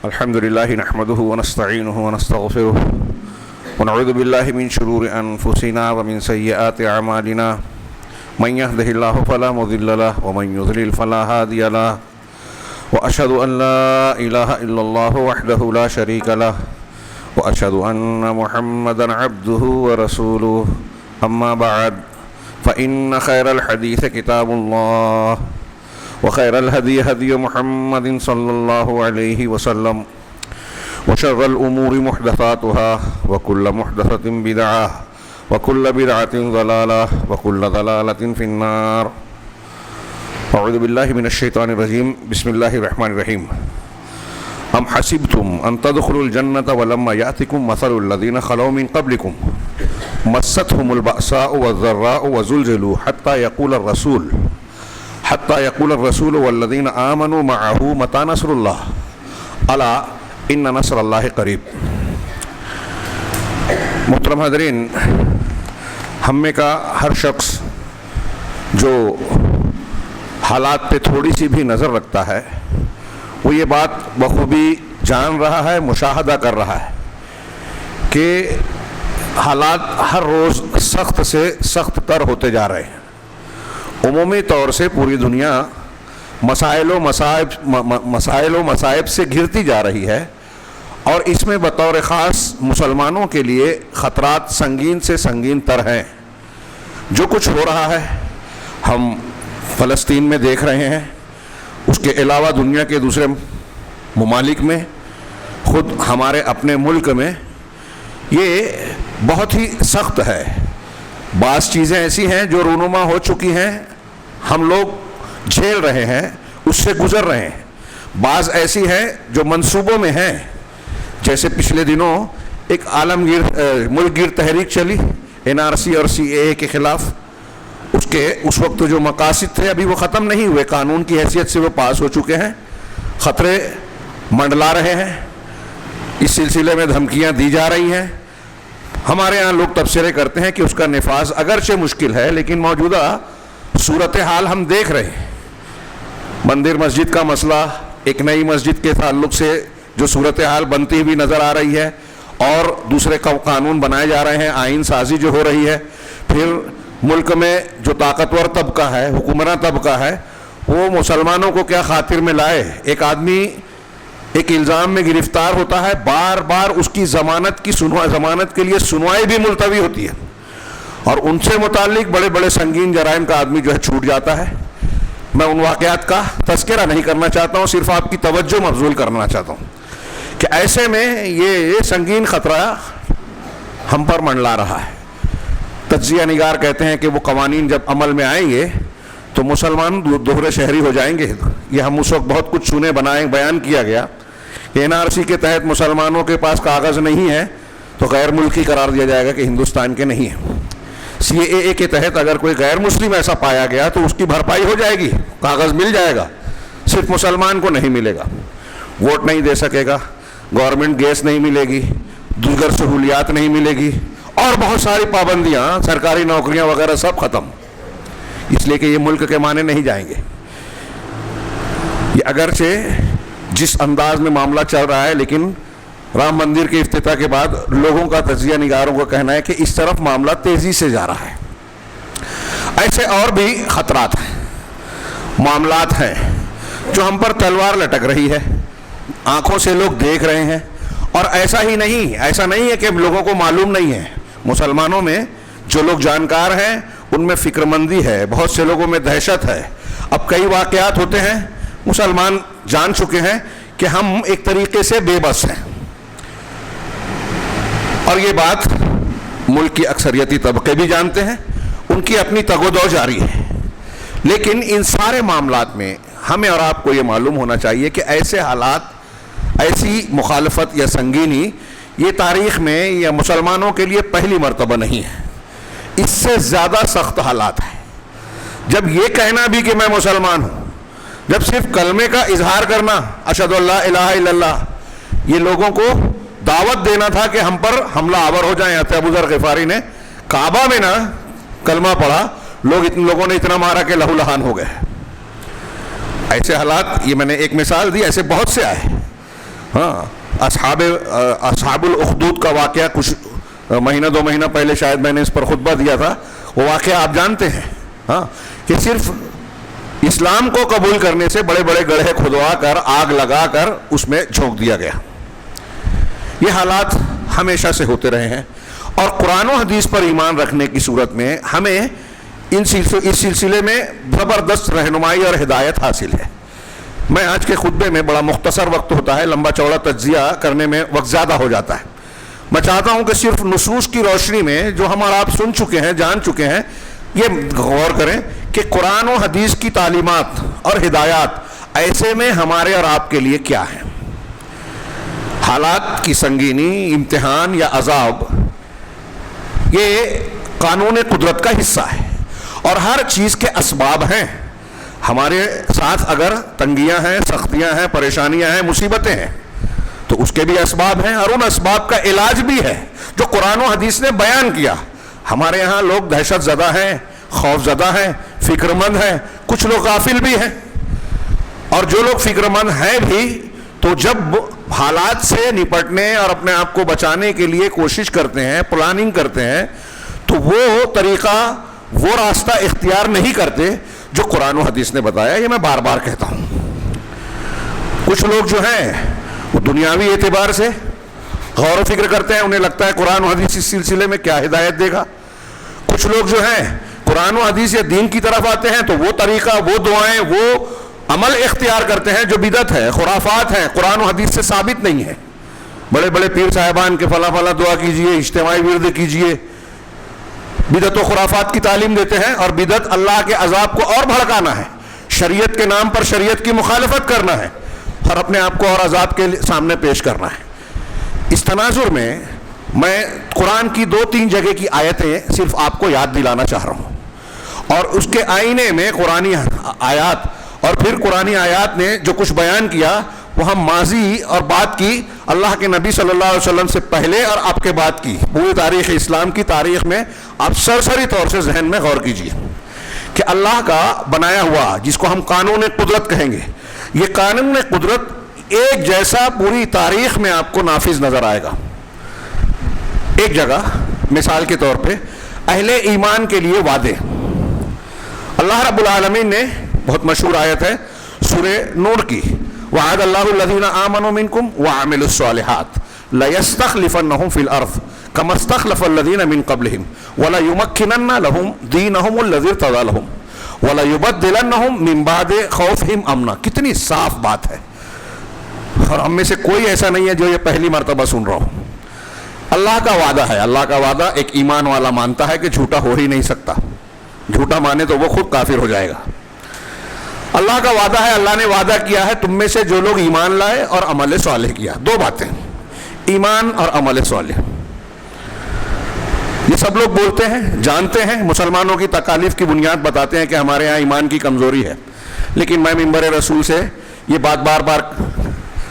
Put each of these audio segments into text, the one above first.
الحمد لله نحمده ونستعينه ونستغفره ونعوذ بالله من شرور أنفسنا ومن سيئات أعمالنا من يهده الله فلا مضل له ومن يضلل فلا هادي له وأشهد أن لا إله إلا الله وحده لا شريك له وأشهد أن محمدا عبده ورسوله أما بعد فإن خير الحديث كتاب الله وخير الهدي هدي محمد صلى الله عليه وسلم وشر الأمور محدثاتها وكل محدثة بدعة وكل بدعة ضلالة وكل ضلالة في النار. أعوذ بالله من الشيطان الرجيم. بسم الله الرحمن الرحيم. أم حسبتم أن تدخلوا الجنة ولما يأتكم مثل الذين خلوا من قبلكم مستهم البأساء والضراء وزلزلوا حتى يقول الرسول والذين آمنوا معه متى نصر الله ألا إن نصر الله قریب. محترم حاضرین، ہم میں کا ہر شخص جو حالات پہ تھوڑی سی بھی نظر رکھتا ہے وہ یہ بات بخوبی جان رہا ہے، مشاہدہ کر رہا ہے کہ حالات ہر روز سخت سے سخت تر ہوتے جا رہے ہیں. عمومی طور سے پوری دنیا مسائل و مصائب سے گھرتی جا رہی ہے، اور اس میں بطور خاص مسلمانوں کے لیے خطرات سنگین سے سنگین تر ہیں. جو کچھ ہو رہا ہے ہم فلسطین میں دیکھ رہے ہیں، اس کے علاوہ دنیا کے دوسرے ممالک میں، خود ہمارے اپنے ملک میں یہ بہت ہی سخت ہے. بعض چیزیں ایسی ہیں جو رونما ہو چکی ہیں، ہم لوگ جھیل رہے ہیں، اس سے گزر رہے ہیں. بعض ایسی ہیں جو منصوبوں میں ہیں، جیسے پچھلے دنوں ایک عالمگیر ملک گیر تحریک چلی NRC اور CAA کے خلاف. اس وقت جو مقاصد تھے ابھی وہ ختم نہیں ہوئے، قانون کی حیثیت سے وہ پاس ہو چکے ہیں. خطرے منڈلا رہے ہیں، اس سلسلے میں دھمکیاں دی جا رہی ہیں. ہمارے ہاں لوگ تبصرے کرتے ہیں کہ اس کا نفاذ اگرچہ مشکل ہے، لیکن موجودہ صورتحال ہم دیکھ رہے ہیں. مندر مسجد کا مسئلہ، ایک نئی مسجد کے تعلق سے جو صورتحال بنتی ہوئی نظر آ رہی ہے، اور دوسرے قانون بنائے جا رہے ہیں، آئین سازی جو ہو رہی ہے. پھر ملک میں جو طاقتور طبقہ ہے، حکمراں طبقہ ہے، وہ مسلمانوں کو کیا خاطر میں لائے. ایک آدمی ایک الزام میں گرفتار ہوتا ہے، بار بار اس کی ضمانت کے لیے سنوائی بھی ملتوی ہوتی ہے، اور ان سے متعلق بڑے بڑے سنگین جرائم کا آدمی جو ہے چھوٹ جاتا ہے. میں ان واقعات کا تذکرہ نہیں کرنا چاہتا ہوں، صرف آپ کی توجہ مبذول کرنا چاہتا ہوں کہ ایسے میں یہ سنگین خطرہ ہم پر منڈلا رہا ہے. تجزیہ نگار کہتے ہیں کہ وہ قوانین جب عمل میں آئیں گے تو مسلمان دوہرے شہری ہو جائیں گے. یہ ہم اس وقت بہت کچھ بیان کیا گیا کہ NRC کے تحت مسلمانوں کے پاس کاغذ نہیں ہے تو غیر ملکی قرار دیا جائے گا کہ ہندوستان کے نہیں ہیں. CAA کے تحت اگر کوئی غیر مسلم ایسا پایا گیا تو اس کی بھرپائی ہو جائے گی، کاغذ مل جائے گا. صرف مسلمان کو نہیں ملے گا، ووٹ نہیں دے سکے گا، گورنمنٹ گیس نہیں ملے گی، دیگر سہولیات نہیں ملے گی، اور بہت ساری پابندیاں، سرکاری نوکریاں وغیرہ سب ختم. اس لیے کہ یہ ملک کے معنی نہیں جائیں گے. یہ اگرچہ جس انداز میں معاملہ چل رہا ہے، لیکن رام مندر کے افتتاح کے بعد لوگوں کا، تجزیہ نگاروں کا کہنا ہے کہ اس طرف معاملہ تیزی سے جا رہا ہے. ایسے اور بھی خطرات ہیں، معاملات ہیں جو ہم پر تلوار لٹک رہی ہے، آنکھوں سے لوگ دیکھ رہے ہیں. اور ایسا نہیں ہے کہ لوگوں کو معلوم نہیں ہے. مسلمانوں میں جو لوگ جانکار ہیں ان میں فکر مندی ہے، بہت سے لوگوں میں دہشت ہے. اب کئی واقعات ہوتے ہیں، مسلمان جان چکے ہیں کہ ہم ایک طریقے سے بے بس ہیں، اور یہ بات ملک کی اکثریتی طبقے بھی جانتے ہیں، ان کی اپنی تگ و دو جاری ہے. لیکن ان سارے معاملات میں ہمیں اور آپ کو یہ معلوم ہونا چاہیے کہ ایسے حالات، ایسی مخالفت یا سنگینی یہ تاریخ میں یا مسلمانوں کے لیے پہلی مرتبہ نہیں ہے. اس سے زیادہ سخت حالات ہیں. جب یہ کہنا بھی کہ میں مسلمان ہوں، جب صرف کلمے کا اظہار کرنا، اشہد ان لا الہ الا اللہ، یہ لوگوں کو دعوت دینا تھا کہ ہم پر حملہ آور ہو جائیں. ابو ذر غفاری نے کعبہ میں نہ کلمہ پڑھا، لوگوں نے اتنا مارا کہ لہو لہان ہو گئے. ایسے حالات، یہ میں نے ایک مثال دی، ایسے بہت سے آئے. ہاں اصحاب الاخدود کا واقعہ کچھ مہینہ 2 مہینہ پہلے شاید میں نے اس پر خطبہ دیا تھا، وہ واقعہ آپ جانتے ہیں ہاں، کہ صرف اسلام کو قبول کرنے سے بڑے بڑے گڑھے کھدوا کر آگ لگا کر اس میں جھونک دیا گیا۔ یہ حالات ہمیشہ سے ہوتے رہے ہیں، اور قرآن و حدیث پر ایمان رکھنے کی صورت میں ہمیں اس سلسلے میں زبردست رہنمائی اور ہدایت حاصل ہے۔ میں آج کے خطبے میں بڑا مختصر وقت ہوتا ہے، لمبا چوڑا تجزیہ کرنے میں وقت زیادہ ہو جاتا ہے۔ میں چاہتا ہوں کہ صرف نصوص کی روشنی میں جو ہم اور آپ سن چکے ہیں، جان چکے ہیں، یہ غور کریں کہ قرآن و حدیث کی تعلیمات اور ہدایات ایسے میں ہمارے اور آپ کے لیے کیا ہیں۔ حالات کی سنگینی، امتحان یا عذاب، یہ قانون قدرت کا حصہ ہے، اور ہر چیز کے اسباب ہیں۔ ہمارے ساتھ اگر تنگیاں ہیں، سختیاں ہیں، پریشانیاں ہیں، مصیبتیں ہیں، تو اس کے بھی اسباب ہیں، اور ان اسباب کا علاج بھی ہے جو قرآن و حدیث نے بیان کیا۔ ہمارے ہاں لوگ دہشت زدہ ہیں، خوف زدہ ہیں، فکر مند ہیں، کچھ لوگ غافل بھی ہیں، اور جو لوگ فکر مند ہیں بھی تو جب حالات سے نپٹنے اور اپنے آپ کو بچانے کے لیے کوشش کرتے ہیں، پلاننگ کرتے ہیں، تو وہ طریقہ، وہ راستہ اختیار نہیں کرتے جو قرآن و حدیث نے بتایا۔ یہ میں بار بار کہتا ہوں۔ کچھ لوگ جو ہیں وہ دنیاوی اعتبار سے غور و فکر کرتے ہیں، انہیں لگتا ہے قرآن و حدیث اس سلسلے میں کیا ہدایت دے گا۔ کچھ لوگ جو ہیں قرآن و حدیث یا دین کی طرف آتے ہیں تو وہ طریقہ، وہ دعائیں، وہ عمل اختیار کرتے ہیں جو بدعت ہے، خرافات ہیں، قرآن و حدیث سے ثابت نہیں ہے۔ بڑے بڑے پیر صاحبان کے فلاں فلاں دعا کیجئے، اجتماعی ورد کیجئے، بدعت و خرافات کی تعلیم دیتے ہیں، اور بدعت اللہ کے عذاب کو اور بھڑکانا ہے، شریعت کے نام پر شریعت کی مخالفت کرنا ہے، اور اپنے آپ کو اور عذاب کے سامنے پیش کرنا ہے۔ اس تناظر میں قرآن کی 2-3 جگہ کی آیتیں صرف آپ کو یاد دلانا چاہ رہا ہوں، اور اس کے آئینے میں قرآنی آیات، اور پھر قرآنی آیات نے جو کچھ بیان کیا وہ ہم ماضی اور بعد کی، اللہ کے نبی صلی اللہ علیہ وسلم سے پہلے اور آپ کے بعد کی پوری تاریخ اسلام کی تاریخ میں آپ سرسری طور سے ذہن میں غور کیجیے کہ اللہ کا بنایا ہوا، جس کو ہم قانون قدرت کہیں گے، یہ قانون قدرت ایک جیسا پوری تاریخ میں آپ کو نافذ نظر آئے گا۔ ایک جگہ مثال کے طور پہ اہل ایمان کے لیے وعدے، اللہ رب العالمین نے، بہت مشہور آیت ہے سورہ نور کی، وعد اللہ الذین آمنوا منکم وعملوا الصالحات لَيَسْتَخْلِفَنَّهُمْ فِي الْأَرْضِ كَمَا اسْتَخْلَفَ الَّذِينَ مِنْ قَبْلِهِمْ وَلَيُمَكِّنَنَّ لَهُمْ دِينَهُمُ الَّذِي ارْتَضَىٰ لَهُمْ وَلَيُبَدِّلَنَّهُمْ مِنْ بَعْدِ خَوْفِهِمْ أَمْنًا۔ کتنی صاف بات ہے، اور ہم میں سے کوئی ایسا نہیں ہے جو یہ پہلی مرتبہ سن رہا ہو۔ اللہ کا وعدہ ہے، اللہ کا وعدہ ایک ایمان والا مانتا ہے کہ جھوٹا ہو ہی نہیں سکتا، جھوٹا مانے تو وہ خود کافر ہو جائے گا۔ اللہ کا وعدہ ہے، اللہ نے وعدہ کیا ہے تم میں سے جو لوگ ایمان لائے اور عمل صالح کیا۔ 2 باتیں، ایمان اور عمل صالح، یہ سب لوگ بولتے ہیں، جانتے ہیں، مسلمانوں کی تکالیف کی بنیاد بتاتے ہیں کہ ہمارے ہاں ایمان کی کمزوری ہے، لیکن میں منبر رسول سے یہ بات بار بار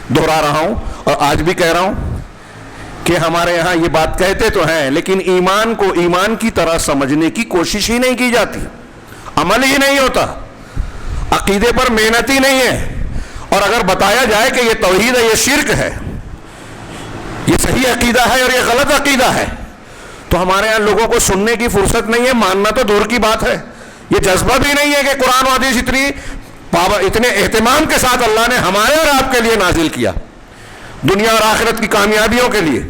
دہرا رہا ہوں، اور آج بھی کہہ رہا ہوں کہ ہمارے یہاں یہ بات کہتے تو ہیں، لیکن ایمان کو ایمان کی طرح سمجھنے کی کوشش ہی نہیں کی جاتی، عمل ہی نہیں ہوتا، عقیدے پر محنت ہی نہیں ہے، اور اگر بتایا جائے کہ یہ توحید ہے، یہ شرک ہے، یہ صحیح عقیدہ ہے اور یہ غلط عقیدہ ہے، تو ہمارے یہاں لوگوں کو سننے کی فرصت نہیں ہے، ماننا تو دور کی بات ہے، یہ جذبہ بھی نہیں ہے کہ قرآن و حدیث اتنے اہتمام کے ساتھ اللہ نے ہمارے اور آپ کے لیے نازل کیا، دنیا اور آخرت کی کامیابیوں کے لیے،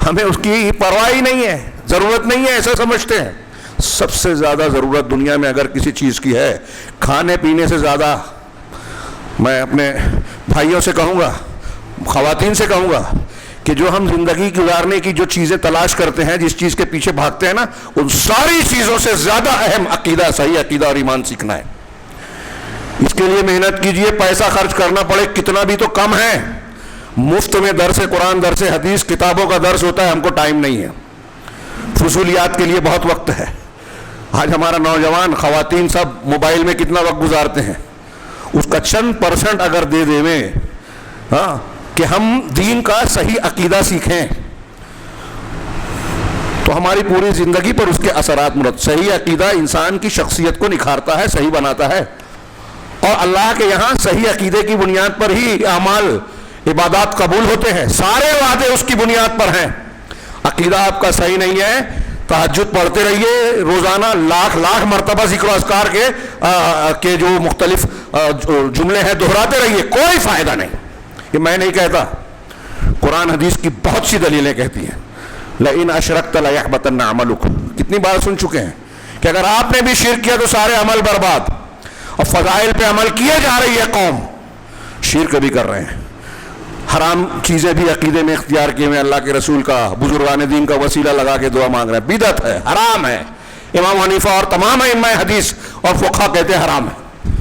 ہمیں اس کی پرواہ ہی نہیں ہے، ضرورت نہیں ہے، ایسا سمجھتے ہیں۔ سب سے زیادہ ضرورت دنیا میں اگر کسی چیز کی ہے، کھانے پینے سے زیادہ، میں اپنے بھائیوں سے کہوں گا، خواتین سے کہوں گا کہ جو ہم زندگی گزارنے کی جو چیزیں تلاش کرتے ہیں، جس چیز کے پیچھے بھاگتے ہیں نا، ان ساری چیزوں سے زیادہ اہم عقیدہ، صحیح عقیدہ اور ایمان سیکھنا ہے۔ اس کے لیے محنت کیجئے، پیسہ خرچ کرنا پڑے کتنا بھی تو کم ہے، مفت میں درس قرآن، درس حدیث، کتابوں کا درس ہوتا ہے، ہم کو ٹائم نہیں ہے، فضولیات کے لیے بہت وقت ہے۔ آج ہمارا نوجوان، خواتین سب موبائل میں کتنا وقت گزارتے ہیں، اس کا چند % اگر دے دیں کہ ہم دین کا صحیح عقیدہ سیکھیں تو ہماری پوری زندگی پر اس کے اثرات مرتب۔ صحیح عقیدہ انسان کی شخصیت کو نکھارتا ہے، صحیح بناتا ہے، اور اللہ کے یہاں صحیح عقیدے کی بنیاد پر ہی اعمال عبادات قبول ہوتے ہیں، سارے وعدے اس کی بنیاد پر ہیں۔ عقیدہ آپ کا صحیح نہیں ہے، تہجد پڑھتے رہیے، روزانہ لاکھ مرتبہ ذکر و اذکار کے جو مختلف جملے ہیں دہراتے رہیے، کوئی فائدہ نہیں۔ یہ میں نہیں کہتا، قرآن حدیث کی بہت سی دلیلیں کہتی ہیں لئن اشرکت لیحبطن عملک، کتنی بار سن چکے ہیں کہ اگر آپ نے بھی شرک کیا تو سارے عمل برباد، اور فضائل پہ عمل کیے جا رہی ہے قوم، شرک بھی کر رہے ہیں، حرام چیزیں بھی عقیدے میں اختیار کیے ہوئے، اللہ کے رسول کا، بزرگان دین کا وسیلہ لگا کے دعا مانگ رہے ہیں، بدعت ہے، حرام ہے۔ امام حنیفہ اور تمام ائمہ حدیث اور فقہا کہتے ہیں حرام ہے،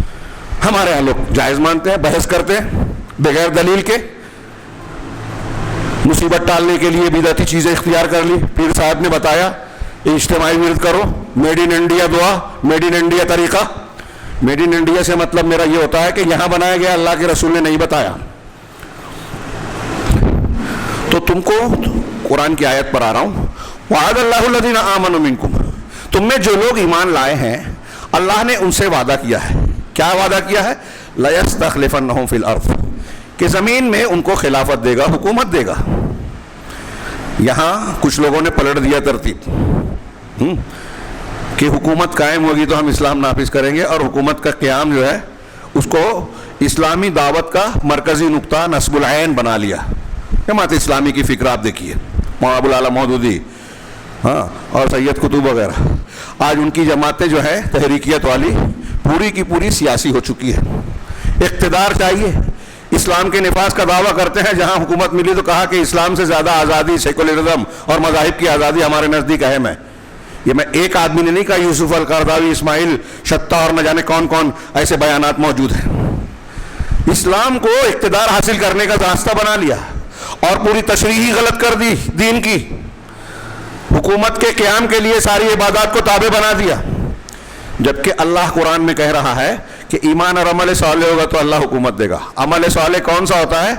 ہمارے یہاں لوگ جائز مانتے ہیں، بحث کرتے ہیں بغیر دلیل کے، مصیبت ٹالنے کے لیے بدعتی چیزیں اختیار کر لی۔ پیر صاحب نے بتایا اجتماعی ورد کرو، میڈ ان انڈیا دعا، میڈ ان انڈیا طریقہ۔ میڈ ان انڈیا سے مطلب میرا یہ ہوتا ہے کہ یہاں بنایا گیا، اللہ کے رسول نے نہیں بتایا۔ تو تم کو قرآن کی آیت پر آ رہا ہوں، وعد اللہ الذین آمنوا منکم، تم میں جو لوگ ایمان لائے ہیں اللہ نے ان سے وعدہ کیا ہے۔ کیا وعدہ کیا ہے؟ لَيَسْتَخْلِفَنَّهُمْ فِي الْأَرْضِ، کہ زمین میں ان کو خلافت دے گا، حکومت دے گا۔ یہاں کچھ لوگوں نے پلٹ دیا ترتیب کہ حکومت قائم ہوگی تو ہم اسلام نافذ کریں گے، اور حکومت کا قیام جو ہے اس کو اسلامی دعوت کا مرکزی نقطہ نصب العین بنا لیا۔ جماعت اسلامی کی فکر آپ دیکھیے، مولانا ابوالعلا مودودی اور سید قطب وغیرہ، آج ان کی جماعتیں جو ہے تحریکیت والی پوری کی پوری سیاسی ہو چکی ہے۔ اقتدار چاہیے، اسلام کے نفاذ کا دعویٰ کرتے ہیں، جہاں حکومت ملی تو کہا کہ اسلام سے زیادہ آزادی، سیکولرزم اور مذاہب کی آزادی ہمارے نزدیک اہم ہے۔ یہ میں ایک آدمی نے نہیں کہا، یوسف القرضاوی، اسماعیل شتا اور نہ جانے کون کون ایسے بیانات موجود ہیں۔ اسلام کو اقتدار حاصل کرنے کا راستہ بنا لیا اور پوری تشریح ہی غلط کر دی دین کی، حکومت کے قیام کے لیے ساری عبادات کو تابع بنا دیا، جبکہ اللہ قرآن میں کہہ رہا ہے کہ ایمان اور عمل صالح ہوگا تو اللہ حکومت دے گا۔ عمل صالح کون سا ہوتا ہے؟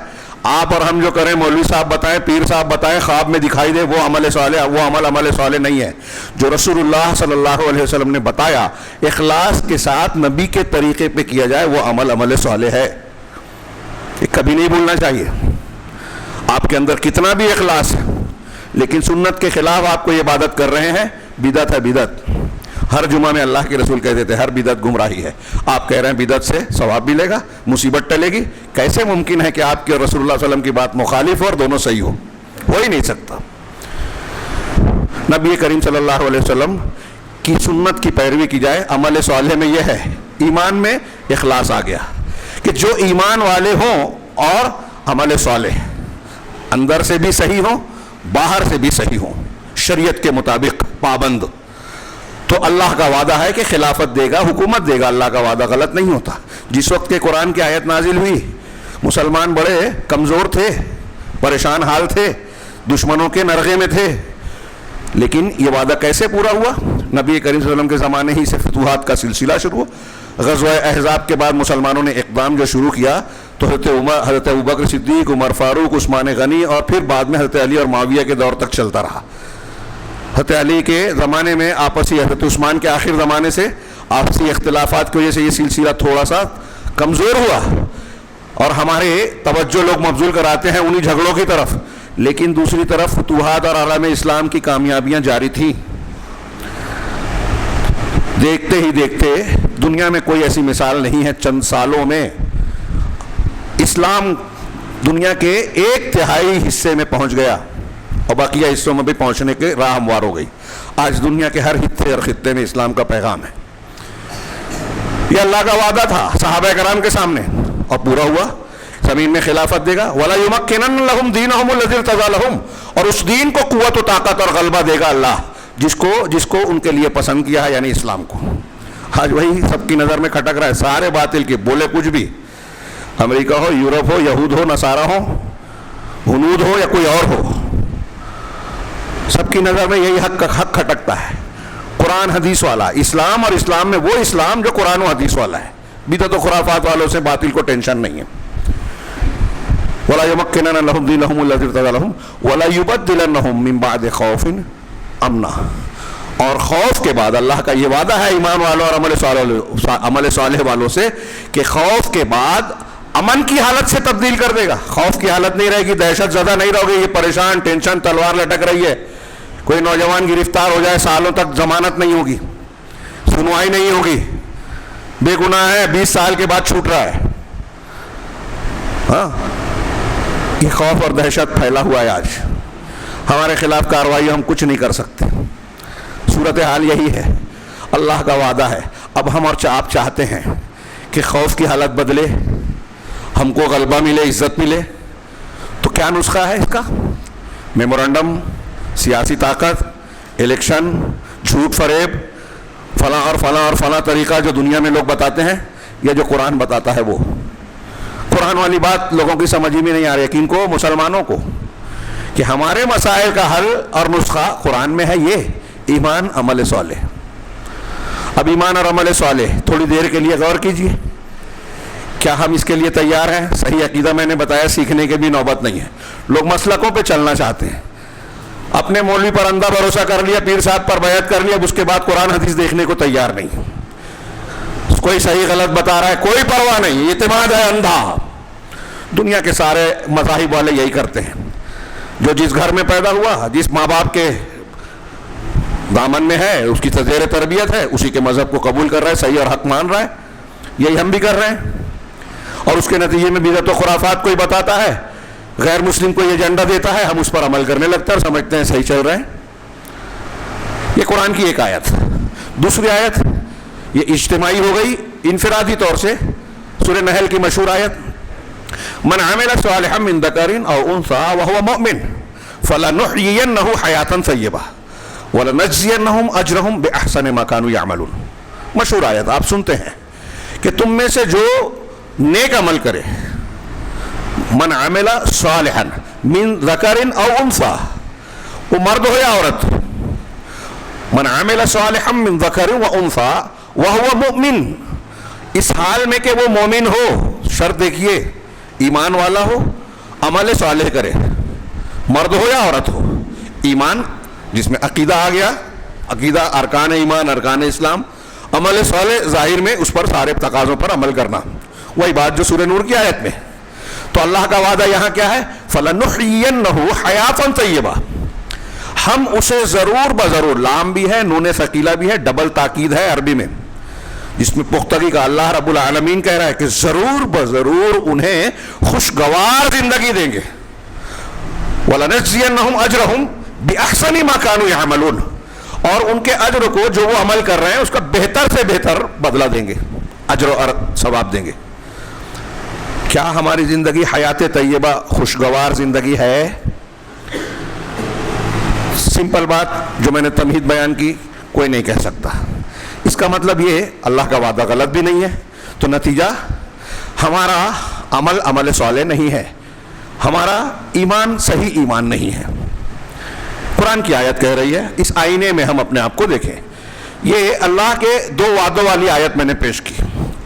آپ اور ہم جو کریں، مولوی صاحب بتائیں، پیر صاحب بتائیں، خواب میں دکھائی دے، وہ عمل صالح، وہ عمل صالح نہیں ہے۔ جو رسول اللہ صلی اللہ علیہ وسلم نے بتایا، اخلاص کے ساتھ نبی کے طریقے پہ کیا جائے، وہ عمل صالح ہے۔ یہ کبھی نہیں بھولنا چاہیے۔ آپ کے اندر کتنا بھی اخلاص ہے، لیکن سنت کے خلاف آپ کو یہ عبادت کر رہے ہیں، بدعت ہے بدعت۔ ہر جمعہ میں اللہ کے رسول کہتے تھے ہر بدعت گمراہی ہے، آپ کہہ رہے ہیں بدعت سے ثواب ملے گا، مصیبت ٹلے گی۔ کیسے ممکن ہے کہ آپ کے رسول اللہ صلی اللہ علیہ وسلم کی بات مخالف ہو اور دونوں صحیح ہو؟ ہو ہی نہیں سکتا۔ نبی کریم صلی اللہ علیہ وسلم کی سنت کی پیروی کی جائے۔ عمل صالح میں یہ ہے، ایمان میں اخلاص آ گیا کہ جو ایمان والے ہوں اور عمل صالح اندر سے بھی صحیح ہوں، باہر سے بھی صحیح ہوں، شریعت کے مطابق پابند، تو اللہ کا وعدہ ہے کہ خلافت دے گا، حکومت دے گا۔ اللہ کا وعدہ غلط نہیں ہوتا۔ جس وقت کے قرآن کی آیت نازل ہوئی، مسلمان بڑے کمزور تھے، پریشان حال تھے، دشمنوں کے نرغے میں تھے، لیکن یہ وعدہ کیسے پورا ہوا؟ نبی کریم صلی اللہ علیہ وسلم کے زمانے ہی سے فتوحات کا سلسلہ شروع ہوا۔ غزوہ احزاب کے بعد مسلمانوں نے اقدام جو شروع کیا تو حضرت ابوبکر صدیق، عمر فاروق، عثمان غنی اور پھر بعد میں حضرت علی اور معاویہ کے دور تک چلتا رہا۔ حضرت علی کے زمانے میں آپسی، حضرت عثمان کے آخر زمانے سے آپسی اختلافات کی وجہ سے یہ سلسلہ تھوڑا سا کمزور ہوا، اور ہمارے توجہ لوگ مبذول کراتے ہیں انہی جھگڑوں کی طرف، لیکن دوسری طرف فتوحات اور عالم اسلام کی کامیابیاں جاری تھیں۔ دیکھتے ہی دیکھتے دنیا میں کوئی ایسی مثال نہیں ہے، چند سالوں میں اسلام دنیا کے 1/3 حصے میں پہنچ گیا، اور بقیہ حصوں میں بھی پہنچنے کے راہ ہموار ہو گئی۔ آج دنیا کے ہر حصے اور خطے میں اسلام کا پیغام ہے۔ یہ اللہ کا وعدہ تھا صحابہ کرام کے سامنے، اور پورا ہوا۔ زمین میں خلافت دے گا، وَلَا يُمَكِّنَنَّ لَهُمْ دِينَهُمُ الَّذِي ارْتَضَىٰ لَهُمْ، اور اس دین کو قوت و طاقت اور غلبہ دے گا اللہ، جس کو ان کے لیے پسند کیا ہے، یعنی اسلام کو۔ آج وہی سب کی نظر میں کھٹک رہا ہے، سارے باطل کے بولے کچھ بھی، امریکہ ہو، یورپ ہو، یہود ہو، نصارہ ہو، ہنود ہو یا کوئی اور ہو، سب کی نظر میں یہی حق کھٹکتا ہے، قرآن حدیث والا اسلام، اور اسلام میں وہ اسلام جو قرآن و حدیث والا ہے۔ بدعت و خرافات والوں سے باطل کو ٹینشن نہیں ہے۔ وَلَا يُمَكِّنَنَّ لَهُمْ دِينَهُمُ الَّذِي ارْتَضَىٰ لَهُمْ وَلَا يُبَدِّلَنَّهُم مِّن بَعْدِ خَوْفٍ أَمْنًا، اور خوف کے بعد اللہ کا یہ وعدہ ہے ایمان والوں اور عمل صالح والوں سے کہ خوف کے بعد امن کی حالت سے تبدیل کر دے گا. خوف کی حالت نہیں رہے گی, دہشت زدہ نہیں رہو گے, یہ پریشان, ٹینشن, تلوار لٹک رہی ہے, کوئی نوجوان گرفتار ہو جائے سالوں تک ضمانت نہیں ہوگی, سنوائی نہیں ہوگی, بے گناہ ہے, 20 سال کے بعد چھوٹ رہا ہے. ہاں, یہ خوف اور دہشت پھیلا ہوا ہے. آج ہمارے خلاف کارروائی ہم کچھ نہیں کر سکتے. صورتحال یہی ہے, اللہ کا وعدہ ہے. اب ہم اور آپ چاہتے ہیں کہ خوف کی حالت بدلے, ہم کو غلبہ ملے, عزت ملے, تو کیا نسخہ ہے اس کا؟ میمورنڈم, سیاسی طاقت, الیکشن, جھوٹ فریب, فلاں اور فلاں اور فلاں طریقہ جو دنیا میں لوگ بتاتے ہیں, یا جو قرآن بتاتا ہے وہ. قرآن والی بات لوگوں کی سمجھ میں نہیں آ رہی, کن کو؟ مسلمانوں کو, کہ ہمارے مسائل کا حل اور نسخہ قرآن میں ہے, یہ ایمان عمل صالح. اب ایمان اور عمل صالح تھوڑی دیر کے لیے غور کیجئے, کیا ہم اس کے لیے تیار ہیں؟ صحیح عقیدہ میں نے بتایا, سیکھنے کے بھی نوبت نہیں ہے. لوگ مسلکوں پہ چلنا چاہتے ہیں, اپنے مولوی پر اندھا بھروسہ کر لیا, پیر صاحب پر بیعت کر لیا, اب اس کے بعد قرآن حدیث دیکھنے کو تیار نہیں. کوئی صحیح غلط بتا رہا ہے, کوئی پرواہ نہیں, اعتماد ہے اندھا. دنیا کے سارے مذاہب والے یہی کرتے ہیں. جو جس گھر میں پیدا ہوا, جس ماں باپ کے دامن میں ہے, اس کی زیر تربیت ہے, اسی کے مذہب کو قبول کر رہا ہے, صحیح اور حق مان رہا ہے. یہی ہم بھی کر رہے ہیں. اور اس کے نتیجے میں بدعت و خرافات کوئی بتاتا ہے, غیر مسلم کو یہ ایجنڈا دیتا ہے, ہم اس پر عمل کرنے لگتے ہیں اور سمجھتے ہیں صحیح چل رہے ہیں. یہ قرآن کی ایک آیت. دوسری آیت یہ اجتماعی ہو گئی, انفرادی طور سے سورہ نحل کی مشہور آیت, من عمل صالحا من ذکر او انثى وهو مؤمن فلنحيينه حیاتا طیبہ ولنجزینہم اجرہم باحسن ما كانوا يعملون. مشہور آیت آپ سنتے ہیں کہ تم میں سے جو نیک عمل کرے, من عمل صالحا من ذکر او انثى, وہ مرد ہو یا عورت, من عمل صالحا من ذکر و انثى وهو مؤمن, اس حال میں کہ وہ مومن ہو. شرط دیکھیے, ایمان والا ہو, عمل صالح کرے, مرد ہو یا عورت ہو. ایمان جس میں عقیدہ آ گیا, عقیدہ ارکان ایمان, ارکان اسلام, عمل صالح ظاہر میں اس پر سارے تقاضوں پر عمل کرنا. وہی بات جو سورہ نور کی آیت میں. تو اللہ کا وعدہ یہاں کیا ہے؟ فَلَنُحْيِيَنَّهُ حَيَاةً طَيِّبَةً, ہم اسے ضرور بضرور, لام بھی ہے, نون ثقیلہ بھی ہے, ڈبل تاکید ہے عربی میں, جس میں پختگی کا اللہ رب العالمین کہہ رہا ہے کہ ضرور بضرور انہیں خوشگوار زندگی دیں گے. وَلَنَجْزِيَنَّهُمْ أَجْرَهُمْ بِأَحْسَنِ مَا كَانُوا يَعْمَلُونَ, اور ان کے اجر کو جو وہ عمل کر رہے ہیں اس کا بہتر سے بہتر بدلہ دیں گے, اجر اور ثواب دیں گے. کیا ہماری زندگی حیات طیبہ خوشگوار زندگی ہے؟ سمپل بات جو میں نے تمہید بیان کی, کوئی نہیں کہہ سکتا. اس کا مطلب یہ اللہ کا وعدہ غلط بھی نہیں ہے, تو نتیجہ ہمارا عمل عمل صالح نہیں ہے, ہمارا ایمان صحیح ایمان نہیں ہے. قرآن کی آیت کہہ رہی ہے, اس آئینے میں ہم اپنے آپ کو دیکھیں. یہ اللہ کے دو وعدوں والی آیت میں نے پیش کی,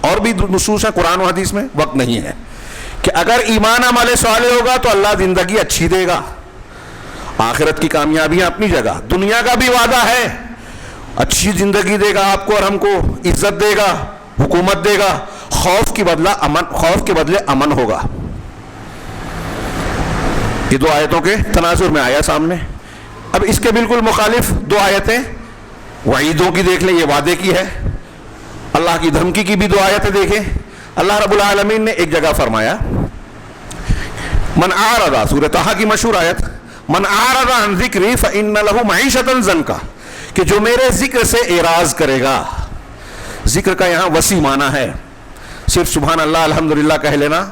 اور بھی نصوص ہیں قرآن و حدیث میں, وقت نہیں ہے, کہ اگر ایمان عمل صالح ہوگا تو اللہ زندگی اچھی دے گا. آخرت کی کامیابیاں اپنی جگہ, دنیا کا بھی وعدہ ہے, اچھی زندگی دے گا آپ کو اور ہم کو, عزت دے گا, حکومت دے گا, خوف کے بدلے امن ہوگا. یہ دو آیتوں کے تناظر میں آیا سامنے. اب اس کے بالکل مخالف دو آیتیں وعیدوں کی دیکھ لیں, یہ وعدے کی ہے. اللہ کی دھمکی کی بھی دو آیتیں دیکھیں. اللہ رب العالمین نے ایک جگہ فرمایا, من اعرض, سورہ طٰہٰ کی مشہور آیت, من اعرض عن ذکری فإن له معیشة ضنکا, کہ جو میرے ذکر سے اعراض کرے گا. ذکر کا یہاں وسیع معنی ہے, صرف سبحان اللہ الحمدللہ کہہ لینا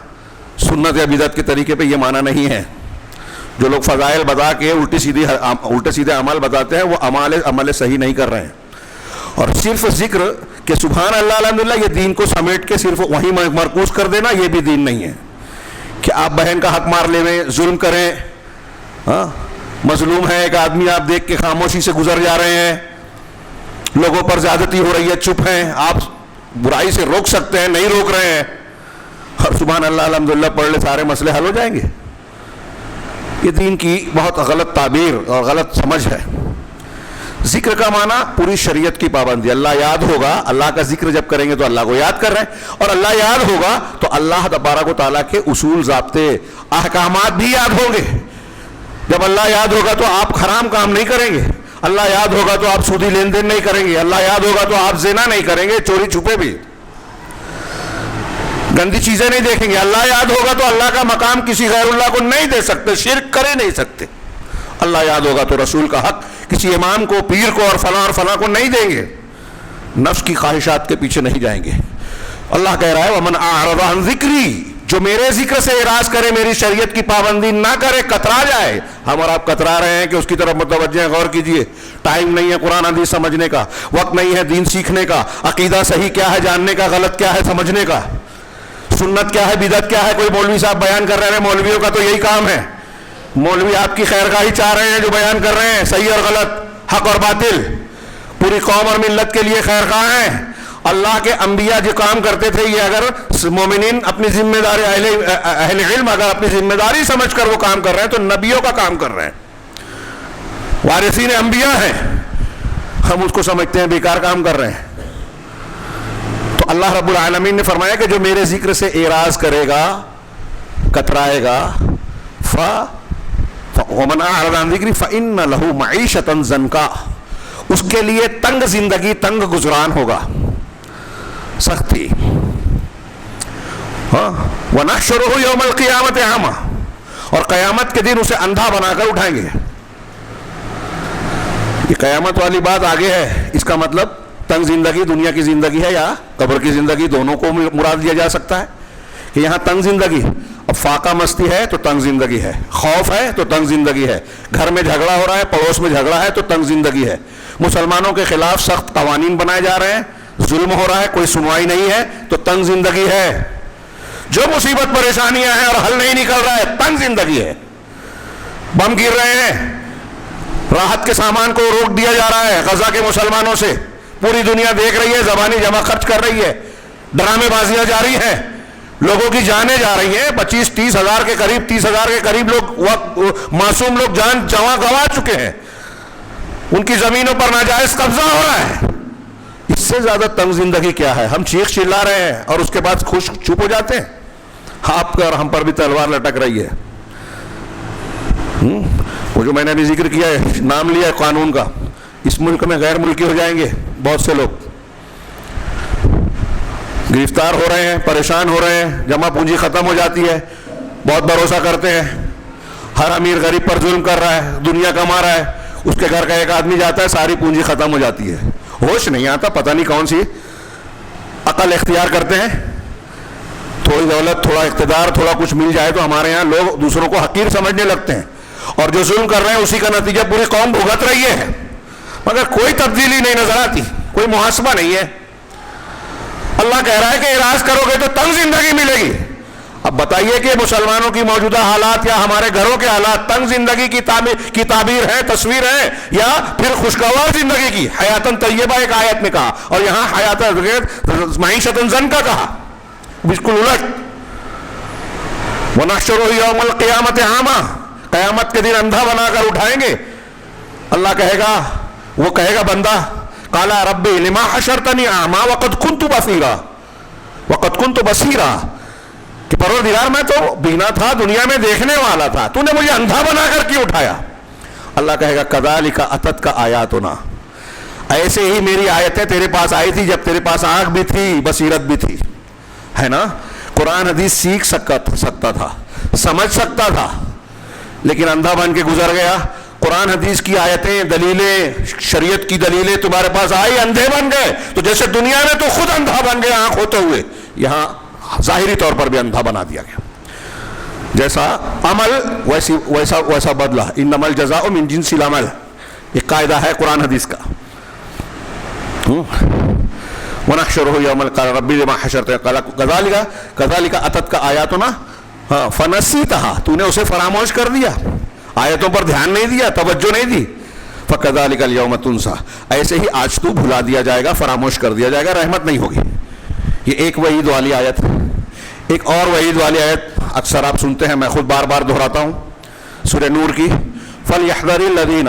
سنت یا بدعت کے طریقے پہ یہ معنی نہیں ہے. جو لوگ فضائل بتا کے الٹے سیدھے عمل بتاتے ہیں, وہ عمل صحیح نہیں کر رہے ہیں. اور صرف ذکر کہ سبحان اللہ الحمدللہ, یہ دین کو سمیٹ کے صرف وہیں مرکوز کر دینا, یہ بھی دین نہیں ہے. کہ آپ بہن کا حق مار لیں, ظلم کریں, ہاں مظلوم ہے ایک آدمی, آپ دیکھ کے خاموشی سے گزر جا رہے ہیں, لوگوں پر زیادتی ہو رہی ہے, چپ ہیں, آپ برائی سے روک سکتے ہیں, نہیں روک رہے ہیں, اور سبحان اللہ الحمدللہ پڑھ لے, سارے مسئلے حل ہو جائیں گے. یہ دین کی بہت غلط تعبیر اور غلط سمجھ ہے. ذکر کا معنی پوری شریعت کی پابندی. اللہ یاد ہوگا, اللہ کا ذکر جب کریں گے تو اللہ کو یاد کر رہے ہیں, اور اللہ یاد ہوگا تو اللہ تبارک و تعالیٰ کے اصول, ضابطے, احکامات بھی یاد ہوں گے. جب اللہ یاد ہوگا تو آپ حرام کام نہیں کریں گے, اللہ یاد ہوگا تو آپ سودی لین دین نہیں کریں گے, اللہ یاد ہوگا تو آپ زنا نہیں کریں گے, چوری چھپے بھی, گندی چیزیں نہیں دیکھیں گے. اللہ یاد ہوگا تو اللہ کا مقام کسی غیر اللہ کو نہیں دے سکتے, شرک کرے نہیں سکتے. اللہ یاد ہوگا تو رسول کا حق کسی امام کو, پیر کو اور فلاں کو نہیں دیں گے, نفس کی خواہشات کے پیچھے نہیں جائیں گے. اللہ کہہ رہا ہے ومن اعرض عن ذکری, جو میرے ذکر سے اعراض کرے, میری شریعت کی پابندی نہ کرے, کترا جائے. ہم اور آپ کترا رہے ہیں کہ اس کی طرف متوجہ ہیں, غور کیجئے. ٹائم نہیں ہے قرآن حدیث سمجھنے کا, وقت نہیں ہے دین سیکھنے کا, عقیدہ صحیح کیا ہے جاننے کا, غلط کیا ہے سمجھنے کا, سنت کیا ہے, بدعت کیا ہے. کوئی مولوی صاحب بیان کر رہے ہیں, مولویوں کا تو یہی کام ہے. مولوی آپ کی خیرخواہی چاہ رہے ہیں جو بیان کر رہے ہیں, صحیح اور غلط, حق اور باطل, پوری قوم اور ملت کے لیے خیرخواہ ہیں. اللہ کے انبیاء جو کام کرتے تھے, یہ اگر مومنین اپنی ذمہ داری, اہل علم اگر اپنی ذمہ داری سمجھ کر وہ کام کر رہے ہیں تو نبیوں کا کام کر رہے ہیں, وارثین انبیاء ہیں. ہم اس کو سمجھتے ہیں بیکار کام کر رہے ہیں. تو اللہ رب العالمین نے فرمایا کہ جو میرے ذکر سے اعراض کرے گا, کترائے گا, ومن اعرض عن ذکری فإن له معیشۃ ضنکا, اس کے لیے تنگ زندگی, تنگ گزران ہوگا, سختی. وَنَحْشُرُهُ يَوْمَ الْقِيَامَةِ أَعْمَى, اور قیامت کے دن اسے اندھا بنا کر اٹھائیں گے. یہ قیامت والی بات آگے ہے. اس کا مطلب تنگ زندگی دنیا کی زندگی ہے یا قبر کی زندگی, دونوں کو مراد لیا جا سکتا ہے. کہ یہاں تنگ زندگی, اب فاقہ مستی ہے تو تنگ زندگی ہے, خوف ہے تو تنگ زندگی ہے, گھر میں جھگڑا ہو رہا ہے, پڑوس میں جھگڑا ہے تو تنگ زندگی ہے, مسلمانوں کے خلاف سخت قوانین بنائے جا رہے ہیں, ظلم ہو رہا ہے, کوئی سنوائی نہیں ہے تو تنگ زندگی ہے. جو مصیبت پریشانیاں ہیں اور حل نہیں نکل رہا ہے, تنگ زندگی ہے. بم گر رہے ہیں, راحت کے سامان کو روک دیا جا رہا ہے غزہ کے مسلمانوں سے, پوری دنیا دیکھ رہی ہے, زبانی جمع خرچ کر رہی ہے, ڈرامے بازیاں جاری ہیں, لوگوں کی جانیں جا رہی ہیں. 25-30 ہزار کے قریب, 30 ہزار کے قریب لوگ, معصوم لوگ جان گوا چکے ہیں, ان کی زمینوں پر ناجائز قبضہ ہو رہا ہے. اس سے زیادہ تنگ زندگی کیا ہے؟ ہم چیخ چلا رہے ہیں اور اس کے بعد خوش چپ ہو جاتے ہیں. آپ کا اور ہم پر بھی تلوار لٹک رہی ہے. وہ جو میں نے ابھی ذکر کیا ہے, نام لیا ہے قانون کا, اس ملک میں غیر ملکی ہو جائیں گے بہت سے لوگ, گرفتار ہو رہے ہیں, پریشان ہو رہے ہیں, جمع پونجی ختم ہو جاتی ہے, بہت بھروسہ کرتے ہیں, ہر امیر غریب پر ظلم کر رہا ہے, دنیا کما رہا ہے, اس کے گھر کا ایک آدمی جاتا ہے, ساری پونجی ختم ہو جاتی ہے, ہوش نہیں آتا, پتہ نہیں کون سی عقل اختیار کرتے ہیں, تھوڑی دولت, تھوڑا اقتدار, تھوڑا کچھ مل جائے تو ہمارے ہاں لوگ دوسروں کو حقیر سمجھنے لگتے ہیں, اور جو ظلم کر رہے ہیں اسی کا نتیجہ پوری قوم بھگت رہی ہے, مگر کوئی تبدیلی نہیں نظر آتی, کوئی محاسبہ نہیں ہے. اللہ کہہ رہا ہے کہ اعراض کرو گے تو تنگ زندگی ملے گی. اب بتائیے کہ مسلمانوں کی موجودہ حالات یا ہمارے گھروں کے حالات تنگ زندگی کی تعبیر ہے, تصویر ہے, یا پھر خوشگوار زندگی کی؟ حیاتن طیبہ ایک آیت میں کہا, اور یہاں حیات معیشت ضنکا کہا, بالکل الٹ. وَنَحْشُرُهُ يَوْمَ الْقِيَامَةِ أَعْمَى, قیامت کے دن اندھا بنا کر اٹھائیں گے. اللہ کہے گا, وہ کہے گا بندہ, قال ربی لما حشرتنی اعمی وقد كنت بصیرا, وقد كنت بصیرا, کہ پروردگار میں تو بینا تھا, دنیا میں دیکھنے والا تھا, تو نے مجھے اندھا بنا کر کیوں اٹھایا؟ اللہ کہے گا کذالک اتتک آیاتنا, ایسے ہی میری آیتیں تیرے پاس آئی تھی جب تیرے پاس آنکھ بھی تھی, بصیرت بھی تھی, ہے نا. قرآن حدیث سیکھ سکتا تھا, سمجھ سکتا تھا, لیکن اندھا بن کے گزر گیا. قرآن حدیث کی آیتیں, دلیلیں, شریعت کی دلیلیں تمہارے پاس آئی, اندھے بن گئے. تو جیسے دنیا میں تو خود اندھا بن گئے آنکھ ہوتے ہوئے, یہاں ظاہری طور پر بھی اندھا بنا دیا گیا. جیسا عمل ویسا بدلہ, انما الجزاء من جنس العمل, یہ قاعدہ ہے قرآن حدیث کا. وَنَحْشُرُهُ يَوْمَ الْقِيَامَةِ رَبِّ لِمَا حَشَرْتَنِي كَذَلِكَ أَتَتْكَ آيَاتُنَا فَنَسِيتَهَا, تو نے اسے فراموش کر دیا, آیتوں پر دھیان نہیں دیا, توجہ نہیں دی. فَكَذَلِكَ الْيَوْمَ تُنْسَى, ایسے ہی آج تو بھلا دیا جائے گا, فراموش کر دیا جائے گا, رحمت نہیں ہوگی. یہ ایک وعید والی آیت. ایک اور وعید والی آیت اکثر آپ سنتے ہیں, میں خود بار بار دہراتا ہوں, سورہ نور کی, فَلْيَحْذَرِ الَّذِينَ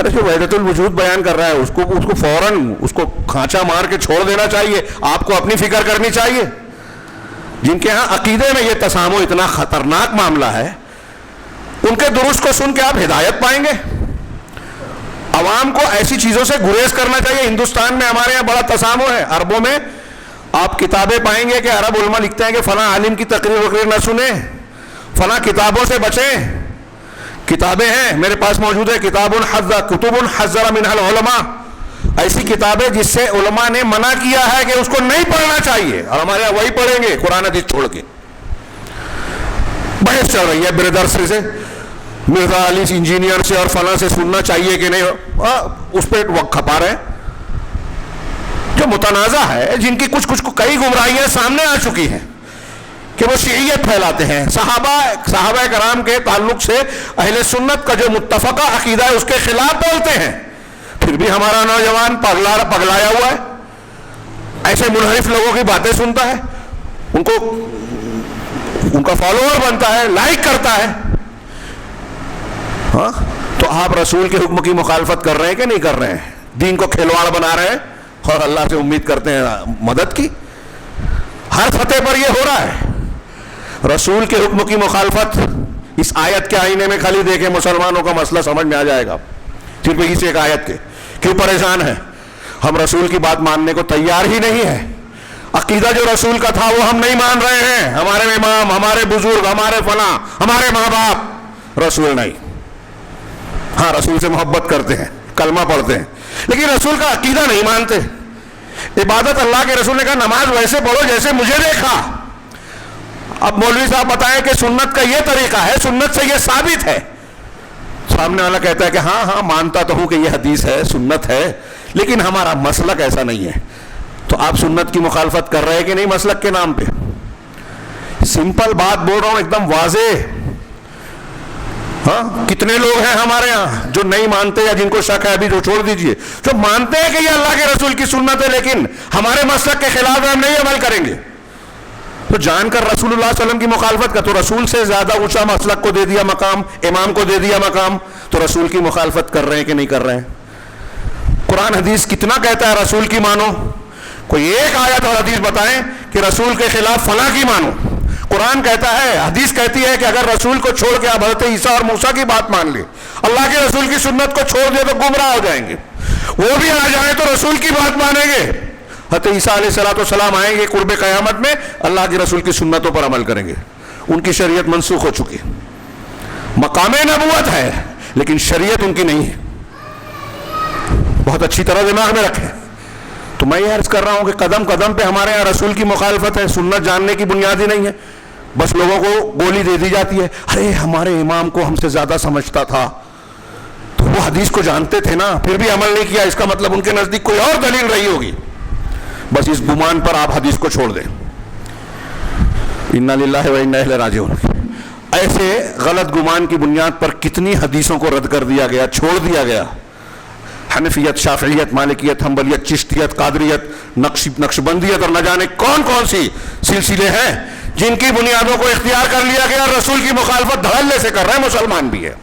ارے جو وحدت الوجود بیان کر رہا ہے اس کو فوراً اس کو کھانچا مار کے چھوڑ دینا چاہیے. آپ کو اپنی فکر کرنی چاہیے. جن کے ہاں عقیدے میں یہ تسامح اتنا خطرناک معاملہ ہے, ان کے درست کو سن کے آپ ہدایت پائیں گے. عوام کو ایسی چیزوں سے گریز کرنا چاہیے. ہندوستان میں ہمارے یہاں بڑا تسامح ہے. عربوں میں آپ کتابیں پائیں گے کہ عرب علماء لکھتے ہیں کہ فلاں عالم کی تقریر وقریر نہ سنیں, فلاں کتابوں سے بچیں. کتابیں ہیں میرے پاس موجود ہے, کتب حذر منها العلماء, ایسی کتابیں جس سے علماء نے منع کیا ہے کہ اس کو نہیں پڑھنا چاہیے, اور ہمارے یہاں وہی پڑھیں گے قرآن حدیث چھوڑ کے. بحث چل رہی ہے بردر سے, مرزا علی انجینئر سے اور فلاں سے سننا چاہیے کہ نہیں, اس پہ وقت کھپا رہے ہیں. جو متنازع ہے, جن کی کچھ کئی گمراہیاں سامنے آ چکی ہیں کہ وہ شیعیت پھیلاتے ہیں. صحابہ کرام کے تعلق سے اہل سنت کا جو متفقہ عقیدہ ہے اس کے خلاف بولتے ہیں, پھر بھی ہمارا نوجوان پگلایا ہوا ہے, ایسے منحرف لوگوں کی باتیں سنتا ہے, ان کا فالوور بنتا ہے, لائک کرتا ہے. ہاں تو آپ رسول کے حکم کی مخالفت کر رہے ہیں کہ نہیں کر رہے ہیں؟ دین کو کھلواڑ بنا رہے ہیں اور اللہ سے امید کرتے ہیں مدد کی. ہر سطح پر یہ ہو رہا ہے. رسول کے حکم کی مخالفت اس آیت کے آئینے میں خالی دیکھیں, مسلمانوں کا مسئلہ سمجھ میں آ جائے گا. صرف اس ایک آیت کے کیوں پریشان ہے؟ ہم رسول کی بات ماننے کو تیار ہی نہیں ہے. عقیدہ جو رسول کا تھا وہ ہم نہیں مان رہے ہیں. ہمارے امام, ہمارے بزرگ, ہمارے فلاں, ہمارے ماں باپ, رسول نہیں. ہاں رسول سے محبت کرتے ہیں, کلمہ پڑھتے ہیں, لیکن رسول کا عقیدہ نہیں مانتے. عبادت اللہ کے رسول نے کہا نماز ویسے پڑھو جیسے مجھے دیکھا. اب مولوی صاحب بتائیں کہ سنت کا یہ طریقہ ہے, سنت سے یہ ثابت ہے. سامنے والا کہتا ہے کہ ہاں مانتا تو ہوں کہ یہ حدیث ہے, سنت ہے, لیکن ہمارا مسلک ایسا نہیں ہے. تو آپ سنت کی مخالفت کر رہے ہیں کہ نہیں مسلک کے نام پہ؟ سمپل بات بول رہا ہوں, ایک دم واضح. ہاں کتنے لوگ ہیں ہمارے ہاں جو نہیں مانتے یا جن کو شک ہے, ابھی جو چھوڑ دیجئے, جو مانتے ہیں کہ یہ اللہ کے رسول کی سنت ہے لیکن ہمارے مسلک کے خلاف ہم نہیں عمل کریں گے. تو جان کر رسول اللہ صلی اللہ علیہ وسلم کی مخالفت کا, تو رسول سے زیادہ اونچا مسلک کو دے دیا مقام, امام کو دے دیا مقام, تو رسول کی مخالفت کر رہے ہیں کہ نہیں کر رہے ہیں؟ قرآن حدیث کتنا کہتا ہے رسول کی مانو؟ کوئی ایک آیت اور حدیث بتائیں کہ رسول کے خلاف فلاں کی مانو. قرآن کہتا ہے, حدیث کہتی ہے کہ اگر رسول کو چھوڑ کے آپ حضرت عیسیٰ اور موسیٰ کی بات مان لیں, اللہ کے رسول کی سنت کو چھوڑ دے تو گمراہ ہو جائیں گے. وہ بھی آ جائیں تو رسول کی بات مانیں گے. حضرت عیسیٰ علیہ السلام آئیں گے قرب قیامت میں, اللہ کے رسول کی سنتوں پر عمل کریں گے. ان کی شریعت منسوخ ہو چکی, مقام نبوت ہے لیکن شریعت ان کی نہیں ہے. بہت اچھی طرح دماغ میں رکھیں. تو میں یہ عرض کر رہا ہوں کہ قدم قدم پہ ہمارے یہاں رسول کی مخالفت ہے. سنت جاننے کی بنیاد ہی نہیں ہے, بس لوگوں کو گولی دے دی جاتی ہے. ارے ہمارے امام کو ہم سے زیادہ سمجھتا تھا, تو وہ حدیث کو جانتے تھے نا, پھر بھی عمل نہیں کیا, اس کا مطلب ان کے نزدیک کوئی اور دلیل رہی ہوگی. بس اس گمان پر آپ حدیث کو چھوڑ دیں. انا للہ و انا الیہ راجعون. ایسے غلط گمان کی بنیاد پر کتنی حدیثوں کو رد کر دیا گیا, چھوڑ دیا گیا. حنفیت, شافعیت, مالکیت, حنبلیت, چشتیت, قادریت, نقشبندیت اور نہ جانے کون کون سی سلسلے ہیں جن کی بنیادوں کو اختیار کر لیا گیا. رسول کی مخالفت دھڑلے سے کر رہے ہیں, مسلمان بھی ہے.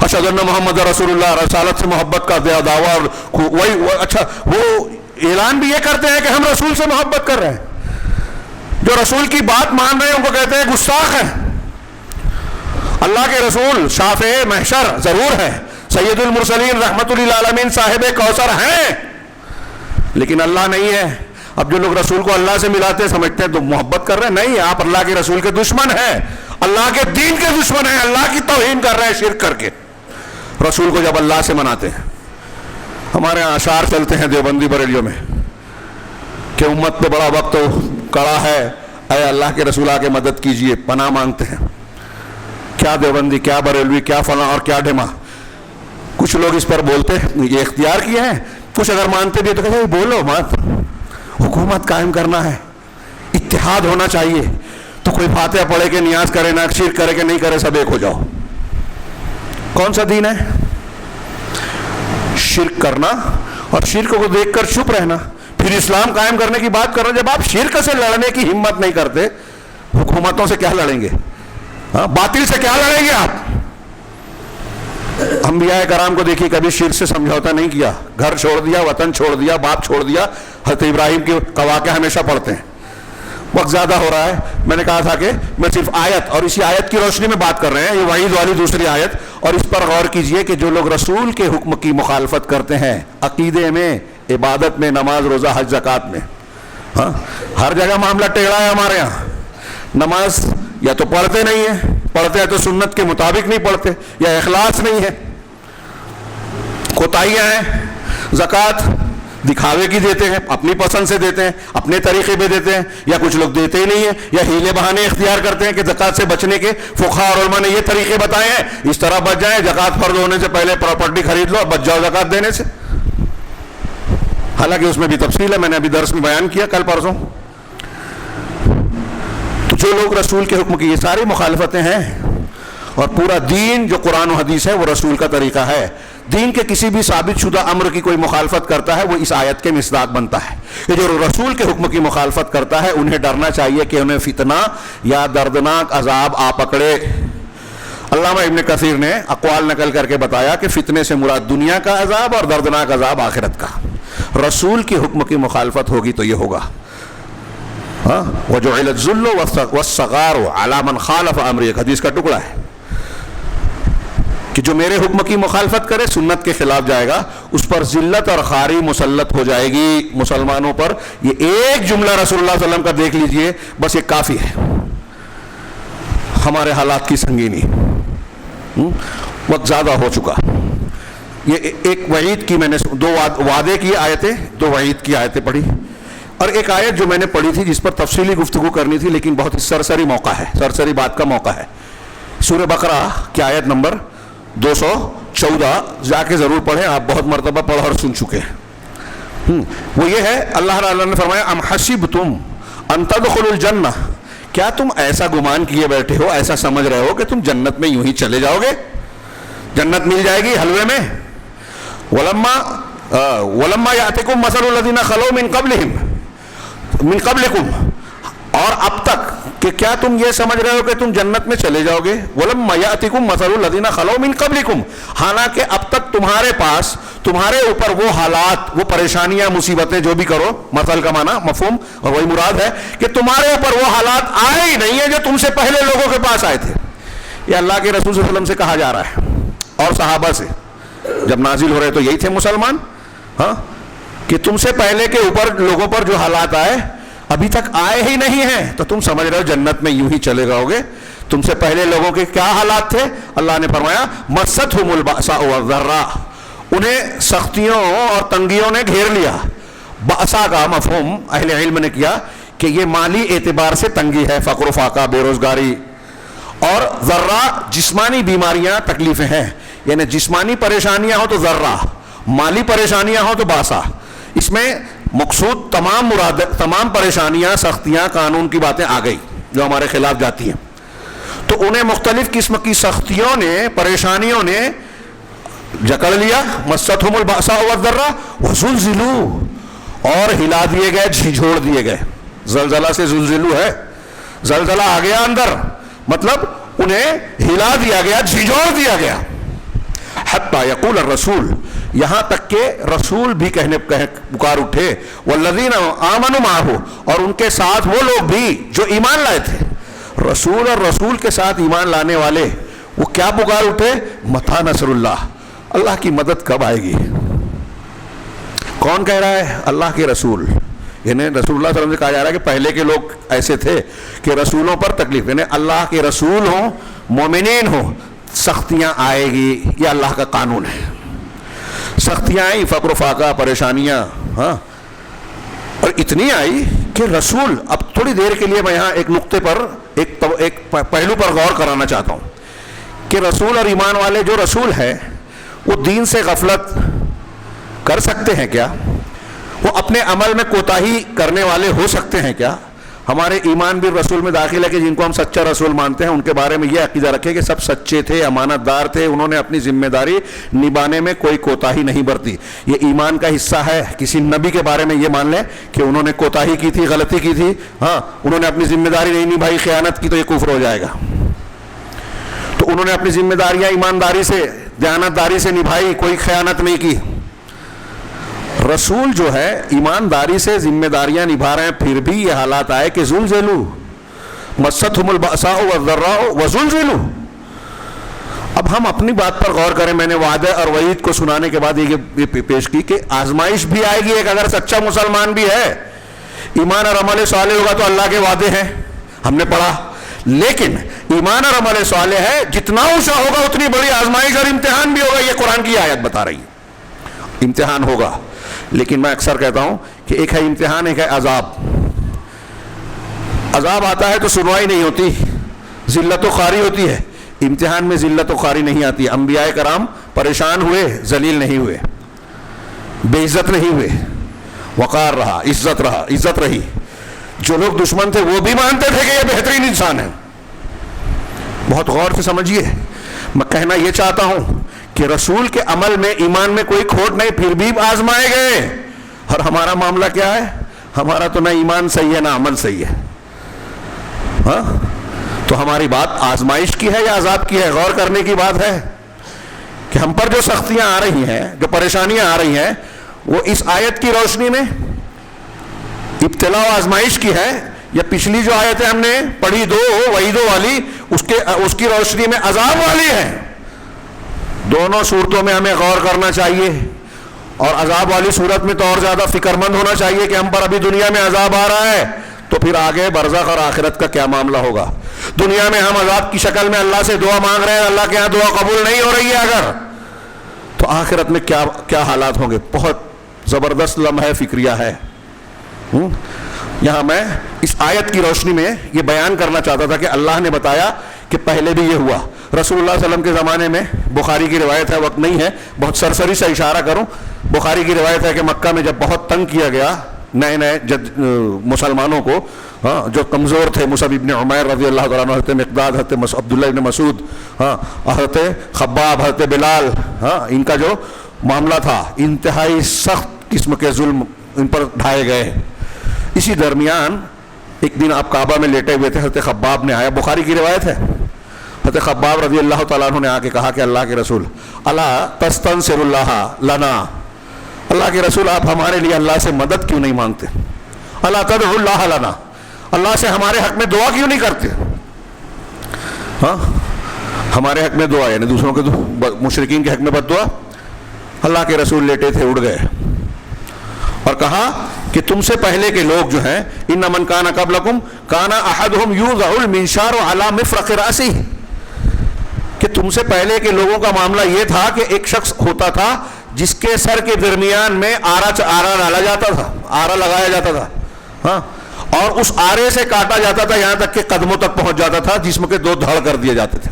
اشہد ان محمد رسول اللہ, رسالت سے محبت کا دعویٰ, اور اچھا وہ اعلان بھی یہ کرتے ہیں کہ ہم رسول سے محبت کر رہے ہیں. جو رسول کی بات مان رہے ہیں ان کو کہتے ہیں گستاخ ہیں. اللہ کے رسول شافع محشر ضرور ہے, سید المرسلین رحمت للعالمین صاحب کوثر ہیں, لیکن اللہ نہیں ہے. اب جو لوگ رسول کو اللہ سے ملاتے سمجھتے ہیں تو محبت کر رہے ہیں. نہیں, آپ اللہ کے رسول کے دشمن ہیں, اللہ کے دین کے دشمن ہیں, اللہ کی توہین کر رہے ہیں شرک کر کے. رسول کو جب اللہ سے مناتے ہیں, ہمارے یہاں اشعار چلتے ہیں دیوبندی بریلیوں میں کہ امت پہ بڑا وقت کڑا ہے, اے اللہ کے رسول آ کے مدد کیجئے, پناہ مانگتے ہیں. کیا دیوبندی, کیا بریلوی, کیا فلاں اور کیا ڈھما. کچھ لوگ اس پر بولتے ہیں, یہ اختیار کیا ہے. کچھ اگر مانتے بھی تو کہتے ہیں بولو مت, حکومت قائم کرنا ہے, اتحاد ہونا چاہیے. تو کوئی فاتحہ پڑھے کہ نیاز کرے, نہ شرک کرے کہ نہیں کرے, سب ایک ہو جاؤ. کون سا دین ہے؟ شرک کرنا اور شرک کو دیکھ کر چپ رہنا, پھر اسلام قائم کرنے کی بات کر رہے ہیں. جب آپ شرک سے لڑنے کی ہمت نہیں کرتے, حکومتوں سے کیا لڑیں گے؟ باطل سے کیا لڑیں گے آپ؟ انبیاء کرام کو دیکھیے کبھی شرک سے سمجھوتا نہیں کیا، گھر چھوڑ دیا، وطن چھوڑ دیا، باپ چھوڑ دیا. حضرت ابراہیم کے واقعہ ہمیشہ پڑھتے ہیں. وقت زیادہ ہو رہا ہے، میں نے کہا تھا کہ میں صرف آیت اور اسی آیت کی روشنی میں بات کر رہے ہیں، یہ وعید والی دوسری آیت، اور اس پر غور کیجئے کہ جو لوگ رسول کے حکم کی مخالفت کرتے ہیں عقیدے میں، عبادت میں، نماز روزہ حج زکوٰۃ میں، ہاں ہر جگہ معاملہ ٹیڑھا ہے ہمارے یہاں. نماز یا تو پڑھتے نہیں ہیں، پڑھتے ہیں تو سنت کے مطابق نہیں پڑھتے، یا اخلاص نہیں ہے، کوتاہیاں ہیں. زکوٰۃ دکھاوے کی دیتے ہیں، اپنی پسند سے دیتے ہیں، اپنے طریقے پہ دیتے ہیں، یا کچھ لوگ دیتے ہی نہیں ہیں، یا ہیلے بہانے اختیار کرتے ہیں کہ زکوٰۃ سے بچنے کے فقہاء اور علماء نے یہ طریقے بتائے ہیں، اس طرح بچ جائیں. زکوٰۃ فرض ہونے سے پہلے پراپرٹی خرید لو اور بچ جاؤ زکوٰۃ دینے سے. حالانکہ اس میں بھی تفصیل ہے، میں نے ابھی درس میں بیان کیا کل پرسوں. تو جو لوگ رسول کے حکم کی، یہ ساری مخالفتیں ہیں، اور پورا دین جو قرآن و حدیث ہے وہ رسول کا طریقہ ہے. دین کے کسی بھی ثابت شدہ امر کی کوئی مخالفت کرتا ہے وہ اس آیت کے مصداق بنتا ہے کہ جو رسول کے حکم کی مخالفت کرتا ہے انہیں ڈرنا چاہیے کہ انہیں فتنہ یا دردناک عذاب آ پکڑے. علامہ ابن کثیر نے اقوال نقل کر کے بتایا کہ فتنے سے مراد دنیا کا عذاب اور دردناک عذاب آخرت کا. رسول کے حکم کی مخالفت ہوگی تو یہ ہوگا. وَجُعِلَ الذُّلُّ وَالصَّغَارُ عَلَى مَنْ خَالَفَ أَمْرِي، ایک حدیث کا ٹکڑا ہے کہ جو میرے حکم کی مخالفت کرے، سنت کے خلاف جائے گا، اس پر ذلت اور خاری مسلط ہو جائے گی مسلمانوں پر. یہ ایک جملہ رسول اللہ صلی اللہ علیہ وسلم کا دیکھ لیجئے، بس یہ کافی ہے ہمارے حالات کی سنگینی. وقت زیادہ ہو چکا. یہ ایک وعید کی میں نے دو وعدے کی آیتیں، دو وعید کی آیتیں پڑھی، اور ایک آیت جو میں نے پڑھی تھی جس پر تفصیلی گفتگو کرنی تھی لیکن بہت ہی سرسری موقع ہے، سرسری بات کا موقع ہے. سورہ بقرہ کی آیت نمبر 214 جا کے ضرور پڑھیں، آپ بہت مرتبہ پڑھ اور سن چکے ہیں. وہ یہ ہے، اللہ تعالیٰ نے فرمایا ام حسبتم ان تدخلوا الجنہ، کیا تم ایسا گمان کیے بیٹھے ہو، ایسا سمجھ رہے ہو کہ تم جنت میں یوں ہی چلے جاؤ گے، جنت مل جائے گی حلوے میں. ولما یاتکم مثل الذین خلو من قبلکم، اور اب تک کہ کیا تم یہ سمجھ رہے ہو کہ تم جنت میں چلے جاؤ گے. ولما یاتکم مثل الذین خلو من قبلکم، حالانکہ اب تک تمہارے پاس، تمہارے اوپر وہ حالات، وہ پریشانیاں، مصیبتیں، جو بھی کرو، مثل کا معنی مفہوم اور وہی مراد ہے کہ تمہارے اوپر وہ حالات آئے ہی نہیں ہیں جو تم سے پہلے لوگوں کے پاس آئے تھے. یہ اللہ کے رسول صلی اللہ علیہ وسلم سے کہا جا رہا ہے اور صحابہ سے جب نازل ہو رہے تو یہی تھے مسلمان، ہاں، کہ تم سے پہلے کے اوپر لوگوں پر جو حالات آئے ابھی تک آئے ہی نہیں ہیں، تو تم سمجھ رہے ہو جنت میں یوں ہی چلے جاؤ گے. تم سے پہلے لوگوں کے کیا حالات تھے؟ اللہ نے فرمایا مستھم البأساء والضراء، انہیں سختیوں اور تنگیوں نے گھیر لیا. بأسا کا مفہوم اہل علم نے کیا کہ یہ مالی اعتبار سے تنگی ہے، فقر و فاقہ، بے روزگاری، اور ذرہ جسمانی بیماریاں، تکلیفیں ہیں. یعنی جسمانی پریشانیاں ہوں تو ذرہ، مالی پریشانیاں ہوں تو باسا. اس میں مقصود تمام پریشانیاں، سختیاں، قانون کی باتیں آ گئی جو ہمارے خلاف جاتی ہیں. تو انہیں مختلف قسم کی سختیوں نے، پریشانیوں نے جکڑ لیا. مستھم البأساء والضراء وزلزلوا، اور ہلا دیے گئے، جھنجھوڑ دیے گئے. زلزلہ سے زلزلو ہے، زلزلہ آ گیا اندر، مطلب انہیں ہلا دیا گیا، جھنجھوڑ دیا گیا. حتی یقول الرسول، یہاں تک کہ رسول بھی پکار اٹھے، والذین آمنوا معہ، اور ان کے ساتھ وہ لوگ بھی جو ایمان لائے تھے. رسول اور رسول کے ساتھ ایمان لانے والے وہ کیا پکار اٹھے؟ متی نصر اللہ، اللہ کی مدد کب آئے گی؟ کون کہہ رہا ہے؟ اللہ کے رسول. یعنی رسول اللہ صلی اللہ علیہ وسلم سے کہا جا رہا ہے کہ پہلے کے لوگ ایسے تھے کہ رسولوں پر تکلیف، یعنی اللہ کے رسول ہوں، مومنین ہوں، سختیاں آئے گی، یہ اللہ کا قانون ہے. سختیاں آئی، فقر و فاقہ، پریشانیاں، ہاں، اور اتنی آئی کہ رسول، اب تھوڑی دیر کے لیے میں یہاں ایک نقطے پر، ایک پہلو پر غور کرانا چاہتا ہوں کہ رسول اور ایمان والے جو رسول ہیں وہ دین سے غفلت کر سکتے ہیں کیا؟ وہ اپنے عمل میں کوتاہی کرنے والے ہو سکتے ہیں کیا؟ ہمارے ایمان بھی رسول میں داخل ہے کہ جن کو ہم سچا رسول مانتے ہیں ان کے بارے میں یہ عقیدہ رکھے کہ سب سچے تھے، امانت دار تھے، انہوں نے اپنی ذمہ داری نبھانے میں کوئی کوتاہی نہیں برتی. یہ ایمان کا حصہ ہے. کسی نبی کے بارے میں یہ مان لیں کہ انہوں نے کوتاہی کی تھی، غلطی کی تھی، ہاں، انہوں نے اپنی ذمہ داری نہیں نبھائی، خیانت کی، تو یہ کفر ہو جائے گا. تو انہوں نے اپنی ذمہ داریاں ایمانداری سے دیانتداری سے نبھائی, کوئی خیانت نہیں کی. رسول جو ہے ایمانداری سے ذمہ داریاں نبھا رہے ہیں, پھر بھی یہ حالات آئے کہ زلزلوا مستهم البأساء والضراء وزلزلوا. اب ہم اپنی بات پر غور کریں. میں نے وعدہ اور وعید کو سنانے کے بعد یہ پیش کی کہ آزمائش بھی آئے گی. ایک اگر سچا مسلمان بھی ہے, ایمان اور عمل صالح ہوگا تو اللہ کے وعدے ہیں, ہم نے پڑھا. لیکن ایمان اور عمل صالح ہے, جتنا اونچا ہوگا اتنی بڑی آزمائش اور امتحان بھی ہوگا. یہ قرآن کی آیت بتا رہی ہے, امتحان ہوگا. لیکن میں اکثر کہتا ہوں کہ ایک ہے امتحان, ایک ہے عذاب. عذاب آتا ہے تو سنوائی نہیں ہوتی, ذلت و خواری ہوتی ہے. امتحان میں ذلت و خواری نہیں آتی. انبیاء کرام پریشان ہوئے, ذلیل نہیں ہوئے, بے عزت نہیں ہوئے, وقار رہا, عزت رہا, عزت رہی. جو لوگ دشمن تھے وہ بھی مانتے تھے کہ یہ بہترین انسان ہے. بہت غور سے سمجھیے. میں کہنا یہ چاہتا ہوں کہ رسول کے عمل میں, ایمان میں کوئی کھوٹ نہیں, پھر بھی آزمائے گئے. اور ہمارا معاملہ کیا ہے؟ ہمارا تو نہ ایمان صحیح ہے نہ عمل صحیح ہے. ہاں, تو ہماری بات آزمائش کی ہے یا عذاب کی ہے؟ غور کرنے کی بات ہے کہ ہم پر جو سختیاں آ رہی ہیں, جو پریشانیاں آ رہی ہیں, وہ اس آیت کی روشنی میں ابتلا و آزمائش کی ہے, یا پچھلی جو آیتیں ہم نے پڑھی دو وعیدوں والی, اس کی روشنی میں عذاب والی ہے. دونوں صورتوں میں ہمیں غور کرنا چاہیے. اور عذاب والی صورت میں تو اور زیادہ فکر مند ہونا چاہیے کہ ہم پر ابھی دنیا میں عذاب آ رہا ہے, تو پھر آگے برزخ اور آخرت کا کیا معاملہ ہوگا. دنیا میں ہم عذاب کی شکل میں اللہ سے دعا مانگ رہے ہیں, اللہ کے ہاں دعا قبول نہیں ہو رہی ہے اگر, تو آخرت میں کیا حالات ہوں گے. بہت زبردست لمحہ فکریہ ہے. یہاں میں اس آیت کی روشنی میں یہ بیان کرنا چاہتا تھا کہ اللہ نے بتایا کہ پہلے بھی یہ ہوا. رسول اللہ صلی اللہ علیہ وسلم کے زمانے میں, بخاری کی روایت ہے, وقت نہیں ہے, بہت سرسری سے اشارہ کروں. بخاری کی روایت ہے کہ مکہ میں جب بہت تنگ کیا گیا نئے مسلمانوں کو, جو کمزور تھے, مصعب ابن عمیر رضی اللہ تعالیٰ عنہ, حضرت مقداد, حضرت عبداللہ ابن مسعود, حضرت خباب, حضرت بلال, ان کا جو معاملہ تھا, انتہائی سخت قسم کے ظلم ان پر ڈھائے گئے. اسی درمیان ایک دن آپ کعبہ میں لیٹے ہوئے تھے, حضرت خباب نے آیا, بخاری کی روایت ہے, حضرت خباب رضی اللہ تعالیٰ عنہ نے آ کے کہا کہ اللہ کے رسول, الا تستنصر اللہ لنا, اللہ کے رسول آپ ہمارے لیے اللہ سے مدد کیوں نہیں مانگتے؟ الا تدعو اللہ لنا, اللہ سے ہمارے حق میں دعا کیوں نہیں کرتے؟ ہاں, ہمارے حق میں دعا یعنی دوسروں کے مشرکین کے حق میں بد دعا. اللہ کے رسول لیٹے تھے, اڑ گئے اور کہا کہ تم سے پہلے کے لوگ جو ہیں, ان من کان قبلکم کان احدہم یوضع المنشار علی مفرق رأسہ, کہ تم سے پہلے کے لوگوں کا معاملہ یہ تھا کہ ایک شخص ہوتا تھا جس کے سر کے درمیان میں آرا ڈالا جاتا تھا, آرا لگایا جاتا تھا, ہاں, اور اس آرے سے کاٹا جاتا تھا یہاں تک کہ قدموں تک پہنچ جاتا تھا, جسم کے دو دھڑ کر دیے جاتے تھے.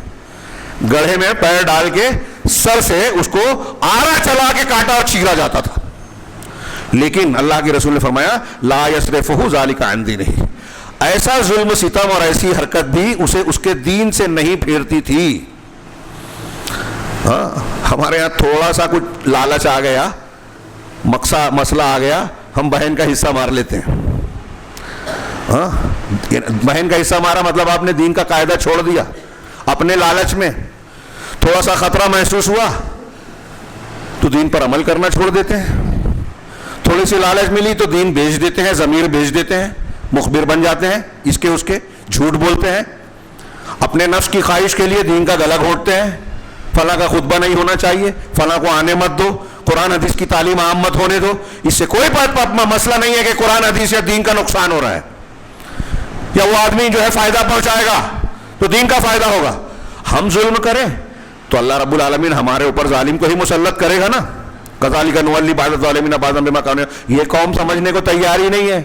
گڑھے میں پیر ڈال کے سر سے اس کو آرا چلا کے کاٹا اور چیرا جاتا تھا. لیکن اللہ کے رسول نے فرمایا لا یصرفہ ذلک عن دینہ, ایسا ظلم ستم اور ایسی حرکت بھی اسے اس کے دین سے نہیں پھیرتی تھی. ہاں, ہمارے یہاں تھوڑا سا کچھ لالچ آ گیا, مسئلہ آ گیا, ہم بہن کا حصہ مار لیتے ہیں. ہاں, بہن کا حصہ مارا مطلب آپ نے دین کا قاعدہ چھوڑ دیا. اپنے لالچ میں تھوڑا سا خطرہ محسوس ہوا تو دین پر عمل کرنا چھوڑ دیتے ہیں. تھوڑی سی لالچ ملی تو دین بیچ دیتے ہیں, ضمیر بیچ دیتے ہیں, مخبر بن جاتے ہیں, اس کے اس کے جھوٹ بولتے ہیں, اپنے نفس کی خواہش کے لیے دین کا گلا گھونٹتے ہیں. فلاں کا خطبہ نہیں ہونا چاہیے, فلاں کو آنے مت دو, قرآن حدیث کی تعلیم عام مت ہونے دو. اس سے کوئی مسئلہ نہیں ہے کہ قرآن حدیث یا دین کا نقصان ہو رہا ہے, یا وہ آدمی جو ہے فائدہ پہنچائے گا تو دین کا فائدہ ہوگا. ہم ظلم کریں تو اللہ رب العالمین ہمارے اوپر ظالم کو ہی مسلط کرے گا نا. کذالک نولی بعض الظالمین بعضا بما کانوا, یہ قوم سمجھنے کو تیار ہی نہیں ہے.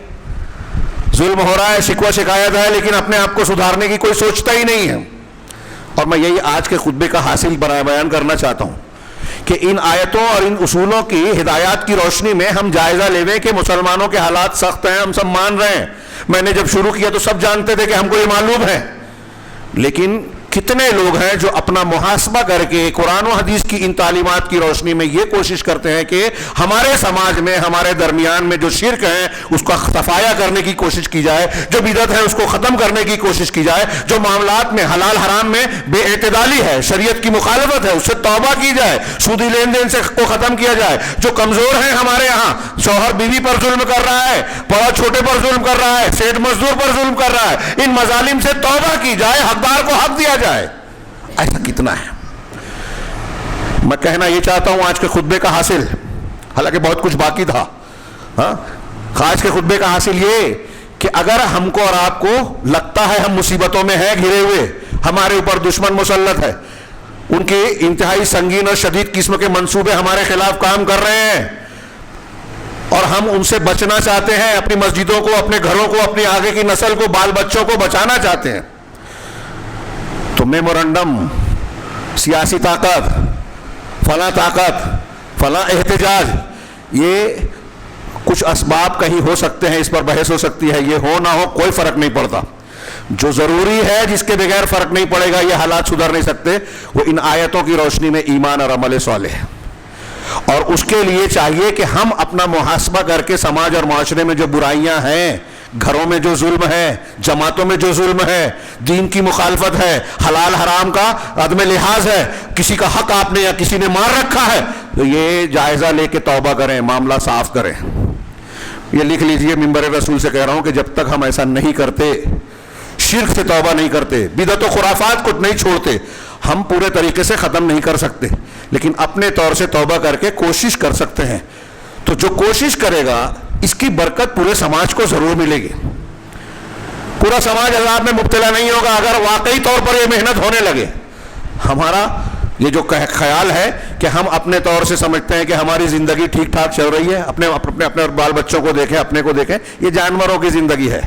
ظلم ہو رہا ہے, شکوہ شکایت ہے, لیکن اپنے آپ کو سدھارنے کی کوئی سوچتا ہی نہیں ہے. اور میں یہی آج کے خطبے کا حاصل بیان کرنا چاہتا ہوں کہ ان آیتوں اور ان اصولوں کی ہدایات کی روشنی میں ہم جائزہ لیں کہ مسلمانوں کے حالات سخت ہیں, ہم سب مان رہے ہیں. میں نے جب شروع کیا تو سب جانتے تھے کہ ہم کو یہ معلوم ہے, لیکن کتنے لوگ ہیں جو اپنا محاسبہ کر کے قرآن و حدیث کی ان تعلیمات کی روشنی میں یہ کوشش کرتے ہیں کہ ہمارے سماج میں ہمارے درمیان میں جو شرک ہے اس کا صفایا کرنے کی کوشش کی جائے، جو بدعت ہے اس کو ختم کرنے کی کوشش کی جائے، جو معاملات میں حلال حرام میں بے اعتدالی ہے، شریعت کی مخالفت ہے، اس سے توبہ کی جائے، سودی لین دین سے کو ختم کیا جائے، جو کمزور ہیں ہمارے یہاں، شوہر بیوی پر ظلم کر رہا ہے، بڑا چھوٹے پر ظلم کر رہا ہے، سیٹ مزدور پر ظلم کر رہا ہے، ان مظالم سے توبہ کی جائے، حقدار کو حق دیا جائے۔ ایسا کتنا ہے؟ میں کہنا یہ چاہتا ہوں آج کے خطبے کا حاصل، حالانکہ بہت کچھ باقی تھا، آج کے خطبے کا حاصل یہ کہ اگر ہم کو اور آپ کو لگتا ہے ہم مصیبتوں میں ہیں گھرے ہوئے، ہمارے اوپر دشمن مسلط ہے، ان کے انتہائی سنگین اور شدید قسم کے منصوبے ہمارے خلاف کام کر رہے ہیں اور ہم ان سے بچنا چاہتے ہیں، اپنی مسجدوں کو، اپنے گھروں کو، اپنی آگے کی نسل کو، بال بچوں کو بچانا چاہتے ہیں، تو میمورنڈم، سیاسی طاقت، فلاں طاقت، فلاں احتجاج، یہ کچھ اسباب کہیں ہو سکتے ہیں، اس پر بحث ہو سکتی ہے، یہ ہو نہ ہو کوئی فرق نہیں پڑتا۔ جو ضروری ہے، جس کے بغیر فرق نہیں پڑے گا، یہ حالات سدھر نہیں سکتے، وہ ان آیتوں کی روشنی میں ایمان اور عمل صالح ہے۔ اور اس کے لیے چاہیے کہ ہم اپنا محاسبہ کر کے سماج اور معاشرے میں جو برائیاں ہیں، گھروں میں جو ظلم ہے، جماعتوں میں جو ظلم ہے، دین کی مخالفت ہے، حلال حرام کا عدم لحاظ ہے، کسی کا حق آپ نے یا کسی نے مار رکھا ہے، تو یہ جائزہ لے کے توبہ کریں، معاملہ صاف کریں۔ یہ لکھ لیجئے، منبر رسول سے کہہ رہا ہوں کہ جب تک ہم ایسا نہیں کرتے، شرک سے توبہ نہیں کرتے، بدعت و خرافات کو نہیں چھوڑتے، ہم پورے طریقے سے ختم نہیں کر سکتے، لیکن اپنے طور سے توبہ کر کے کوشش کر سکتے ہیں۔ تو جو کوشش کرے گا اس کی برکت پورے سماج کو ضرور ملے گی۔ پورا سماج عذاب میں مبتلا نہیں ہوگا اگر واقعی طور پر یہ محنت ہونے لگے۔ ہمارا یہ جو خیال ہے کہ ہم اپنے طور سے سمجھتے ہیں کہ ہماری زندگی ٹھیک ٹھاک چل رہی ہے، اپنے بال بچوں کو دیکھیں، اپنے کو دیکھیں، یہ جانوروں کی زندگی ہے۔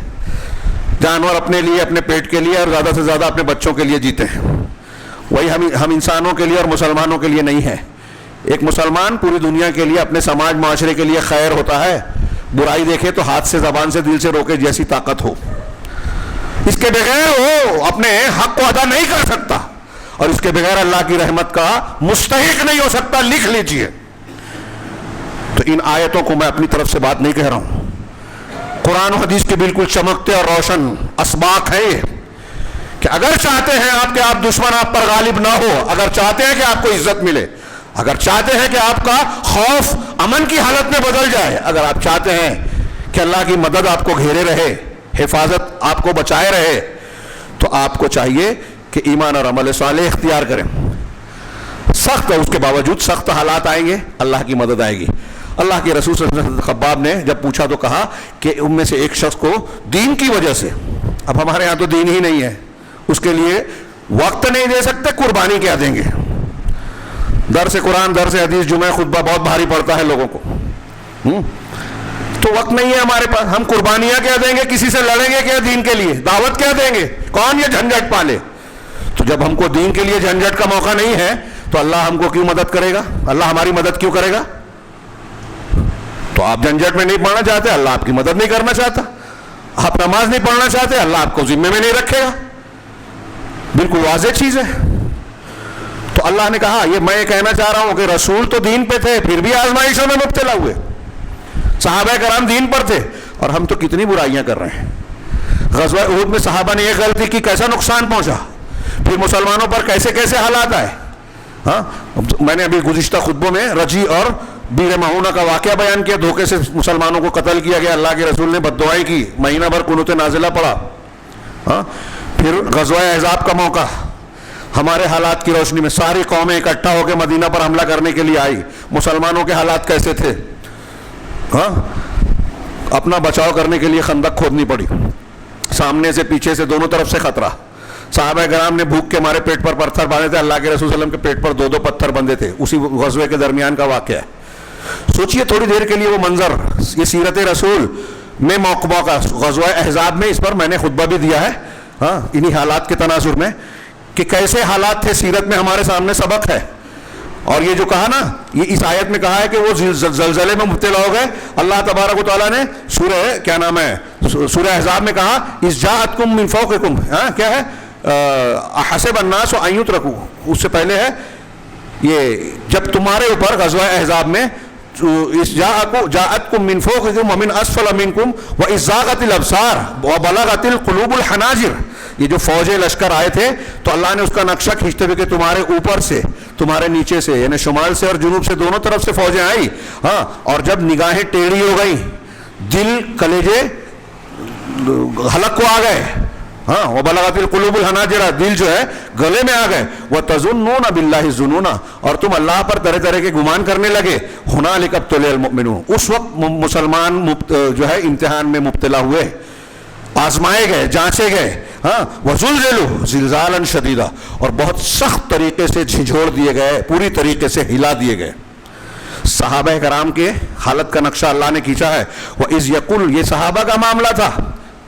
جانور اپنے لیے، اپنے پیٹ کے لیے اور زیادہ سے زیادہ اپنے بچوں کے لیے جیتے ہیں، وہی ہم انسانوں کے لیے اور مسلمانوں کے لیے نہیں ہے۔ ایک مسلمان پوری دنیا کے لیے، اپنے سماج معاشرے کے لیے خیر ہوتا ہے، برائی دیکھے تو ہاتھ سے، زبان سے، دل سے روکے جیسی طاقت ہو، اس کے بغیر وہ اپنے حق کو ادا نہیں کر سکتا، اور اس کے بغیر اللہ کی رحمت کا مستحق نہیں ہو سکتا۔ لکھ لیجئے۔ تو ان آیتوں کو میں اپنی طرف سے بات نہیں کہہ رہا ہوں، قرآن و حدیث کے بالکل چمکتے اور روشن اسباق ہے یہ، کہ اگر چاہتے ہیں آپ کہ آپ دشمن آپ پر غالب نہ ہو، اگر چاہتے ہیں کہ آپ کو عزت ملے، اگر چاہتے ہیں کہ آپ کا خوف امن کی حالت میں بدل جائے، اگر آپ چاہتے ہیں کہ اللہ کی مدد آپ کو گھیرے رہے، حفاظت آپ کو بچائے رہے، تو آپ کو چاہیے کہ ایمان اور عمل صالح اختیار کریں۔ سخت، اس کے باوجود سخت حالات آئیں گے، اللہ کی مدد آئے گی۔ اللہ کے رسول صلی اللہ علیہ وسلم خباب نے جب پوچھا تو کہا کہ ان میں سے ایک شخص کو دین کی وجہ سے، اب ہمارے ہاں تو دین ہی نہیں ہے، اس کے لیے وقت نہیں دے سکتے، قربانی کیا دیں گے؟ درس قرآن، درس حدیث، جمعہ، خطبہ بہت بھاری پڑتا ہے لوگوں کو، تو وقت نہیں ہے ہمارے پاس، ہم قربانیاں کیا دیں گے؟ کسی سے لڑیں گے کیا دین کے لیے؟ دعوت کیا دیں گے؟ کون یہ جھنجھٹ پالے؟ تو جب ہم کو دین کے لیے جھنجھٹ کا موقع نہیں ہے تو اللہ ہم کو کیوں مدد کرے گا؟ اللہ ہماری مدد کیوں کرے گا؟ تو آپ جھنجھٹ میں نہیں پڑھنا چاہتے، اللہ آپ کی مدد نہیں کرنا چاہتا۔ آپ نماز نہیں پڑھنا چاہتے، اللہ آپ کو ذمے میں نہیں رکھے گا۔ بالکل واضح چیز ہے۔ تو اللہ نے کہا، یہ میں کہنا چاہ رہا ہوں کہ رسول تو دین پہ تھے، پھر بھی آزمائشوں میں مبتلا ہوئے، صحابہ کرام دین پر تھے، اور ہم تو کتنی برائیاں کر رہے ہیں۔ غزوہ احد میں صحابہ نے ایک غلطی کی، کیسا نقصان پہنچا، پھر مسلمانوں پر کیسے کیسے حالات آئے۔ میں نے ابھی گزشتہ خطبوں میں رجی اور بیر معونہ کا واقعہ بیان کیا، دھوکے سے مسلمانوں کو قتل کیا گیا، اللہ کے رسول نے بد دعائیں کی، مہینہ بھر قنوت نازلہ پڑا۔ پھر غزوہ احزاب کا موقع، ہمارے حالات کی روشنی میں ساری قومیں اکٹھا ہو کے مدینہ پر حملہ کرنے کے لیے آئی، مسلمانوں کے حالات کیسے تھے؟ اپنا بچاؤ کرنے کے لیے خندق کھودنی پڑی، سامنے سے پیچھے سے دونوں طرف سے خطرہ۔ صحابہ کرام نے بھوک کے مارے پیٹ پر پتھر باندھے تھے، اللہ کے رسول صلی اللہ علیہ وسلم کے پیٹ پر 2 پتھر بندھے تھے، اسی غزوے کے درمیان کا واقعہ ہے۔ سوچئے تھوڑی دیر کے لیے وہ منظر، یہ سیرت رسول میں موقع کا غزوہ احزاب میں، اس پر میں نے خطبہ بھی دیا ہے انہی حالات کے تناظر میں، کہ کیسے حالات تھے سیرت میں، ہمارے سامنے سبق ہے۔ اور یہ جو کہا نا، یہ اس آیت میں کہا ہے کہ وہ زلزلے میں مبتلا ہو گئے، اللہ تبارک و تعالیٰ نے سورہ احزاب میں کہا، اذ جاءتکم من فوقکم، کیا ہے؟ احسب الناس ان یترکوا، اس سے پہلے ہے یہ جب تمہارے اوپر غزوہ احزاب میں جاءتکم من فوقکم ومن اسفل منکم واذ زاغت الابصار وبلغت القلوب الحناجر، یہ جو فوجیں لشکر آئے تھے تو اللہ نے اس کا نقشہ کھینچتے ہوئے کہ تمہارے اوپر سے تمہارے نیچے سے، یعنی شمال سے اور جنوب سے دونوں طرف سے فوجیں آئی، ہاں، اور جب نگاہیں ٹیڑھی ہو گئیں، دل کلیجے حلق کو آ گئے، ہاں، وبلغت القلوب الحناجر، دل جو ہے گلے میں آ گئے، وتظنون باللہ الظنون، اور تم اللہ پر طرح طرح کے گمان کرنے لگے، ہنالک ابتلی المؤمنون، اس وقت مسلمان جو ہے امتحان میں مبتلا ہوئے، آزمائے گئے، جانچے گئے، ہاں، وزلزلوا زلزالا شدیدا، اور بہت سخت طریقے سے جھنجھوڑ دیے گئے، پوری طریقے سے ہلا دیے گئے۔ صحابہ کرام کے حالت کا نقشہ اللہ نے کھینچا ہے، وَإِذْ يَقُولُ، یہ صحابہ کا معاملہ تھا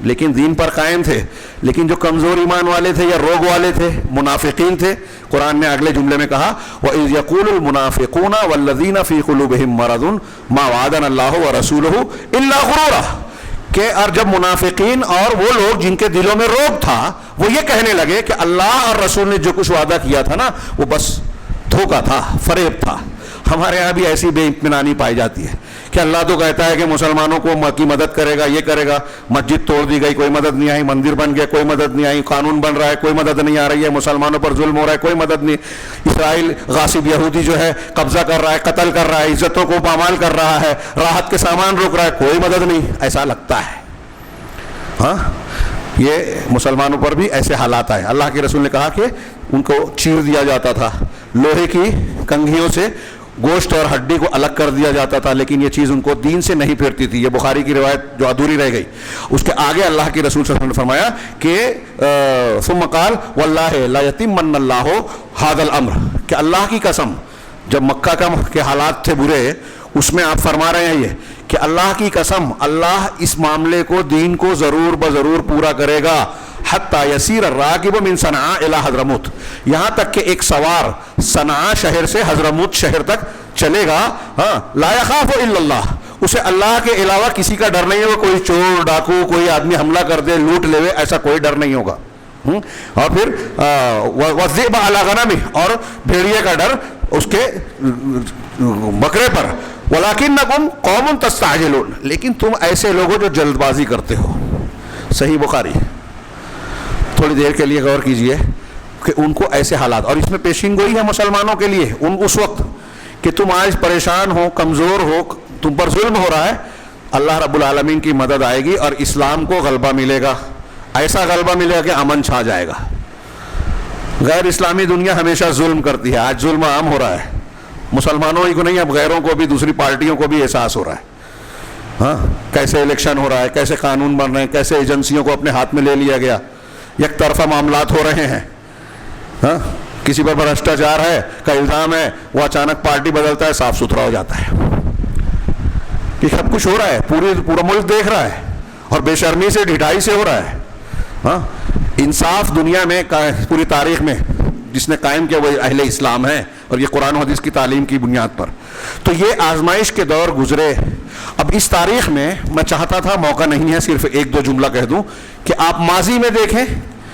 لیکن دین پر قائم تھے، لیکن جو کمزور ایمان والے تھے یا روگ والے تھے، منافقین تھے، قرآن نے اگلے جملے میں کہا وَإِذْ يَقُولُ الْمُنَافِقُونَ وَالَّذِينَ فِي قُلُوبِهِم مَّرَضٌ مَّا وَعَدَنَا اللَّهُ وَرَسُولُهُ إِلَّا غُرُورًا، کہ اور جب منافقین اور وہ لوگ جن کے دلوں میں روگ تھا وہ یہ کہنے لگے کہ اللہ اور رسول نے جو کچھ وعدہ کیا تھا نا وہ بس دھوکہ تھا، فریب تھا۔ ہمارے ہاں بھی ایسی بے اطمینانی پائی جاتی ہے کہ اللہ تو کہتا ہے کہ مسلمانوں کو کی مدد کرے گا، یہ کرے گا، مسجد توڑ دی گئی کوئی مدد نہیں آئی، مندر بن گیا کوئی مدد نہیں آئی، قانون بن رہا ہے کوئی مدد نہیں آ رہی ہے، مسلمانوں پر ظلم ہو رہا ہے کوئی مدد نہیں، اسرائیل غاصب یہودی جو ہے قبضہ کر رہا ہے، قتل کر رہا ہے، عزتوں کو پامال کر رہا ہے، راحت کے سامان روک رہا ہے، کوئی مدد نہیں، ایسا لگتا ہے۔ ہاں، یہ مسلمانوں پر بھی ایسے حالات آئے۔ اللہ کے رسول نے کہا کہ ان کو چیر دیا جاتا تھا، لوہے کی کنگھیوں سے گوشت اور ہڈی کو الگ کر دیا جاتا تھا، لیکن یہ چیز ان کو دین سے نہیں پھرتی تھی۔ یہ بخاری کی روایت جو ادھوری رہ گئی، اس کے آگے اللہ کے رسول صلی اللہ علیہ وسلم نے فرمایا کہ ثم قال واللہ لا یتمن اللہ ھذا الامر، کہ اللہ کی قسم، جب مکہ کے حالات تھے برے، اس میں آپ فرما رہے ہیں یہ کہ اللہ کی قسم، اللہ اس معاملے کو، دین کو ضرور بضرور پورا کرے گا، حتی یسیر الراکب من صنعاء الی حضرموت، یہاں تک کہ ایک سوار صنعاء شہر سے حضرموت شہر تک چلے گا، ہاں، لا یخاف الا اللہ، اسے اللہ کے علاوہ کسی کا ڈر نہیں ہوگا، کوئی چور ڈاکو کوئی آدمی حملہ کر دے لوٹ لے، ایسا کوئی ڈر نہیں ہوگا۔ اور پھر والذئب علی غنمہ، اور بھیڑیے کا ڈر اس کے بکرے پر، وَلَكِنَّكُمْ قَوْمٌ تَسْتَعْجِلُونَ، لیکن تم ایسے لوگوں جو جلد بازی کرتے ہو۔ صحیح بخاری۔ تھوڑی دیر کے لیے غور کیجئے کہ ان کو ایسے حالات، اور اس میں پیشین گوئی ہے مسلمانوں کے لیے اس وقت کہ تم آج پریشان ہو، کمزور ہو، تم پر ظلم ہو رہا ہے، اللہ رب العالمین کی مدد آئے گی اور اسلام کو غلبہ ملے گا، ایسا غلبہ ملے گا کہ امن چھا جائے گا۔ غیر اسلامی دنیا ہمیشہ ظلم کرتی ہے، آج ظلم عام ہو رہا ہے، مسلمانوں ہی کو نہیں، اب غیروں کو بھی، دوسری پارٹیوں کو بھی احساس ہو رہا ہے۔ ہاں، کیسے الیکشن ہو رہا ہے، کیسے قانون بن رہے ہیں، کیسے ایجنسیوں کو اپنے ہاتھ میں لے لیا گیا، یک طرفہ معاملات ہو رہے ہیں۔ ہاں، کسی پر بھرشٹاچار ہے کا الزام ہے، وہ اچانک پارٹی بدلتا ہے، صاف ستھرا ہو جاتا ہے۔ یہ سب کچھ ہو رہا ہے، پورا ملک دیکھ رہا ہے، اور بے شرمی سے، ڈھٹائی سے ہو رہا ہے۔ ہاں، انصاف دنیا میں پوری تاریخ میں جس نے قائم کیا وہ اہل اسلام ہے، اور یہ قرآن و حدیث کی تعلیم کی بنیاد پر۔ تو یہ آزمائش کے دور گزرے۔ اب اس تاریخ میں میں چاہتا تھا، موقع نہیں ہے، صرف ایک دو جملہ کہہ دوں کہ آپ ماضی میں دیکھیں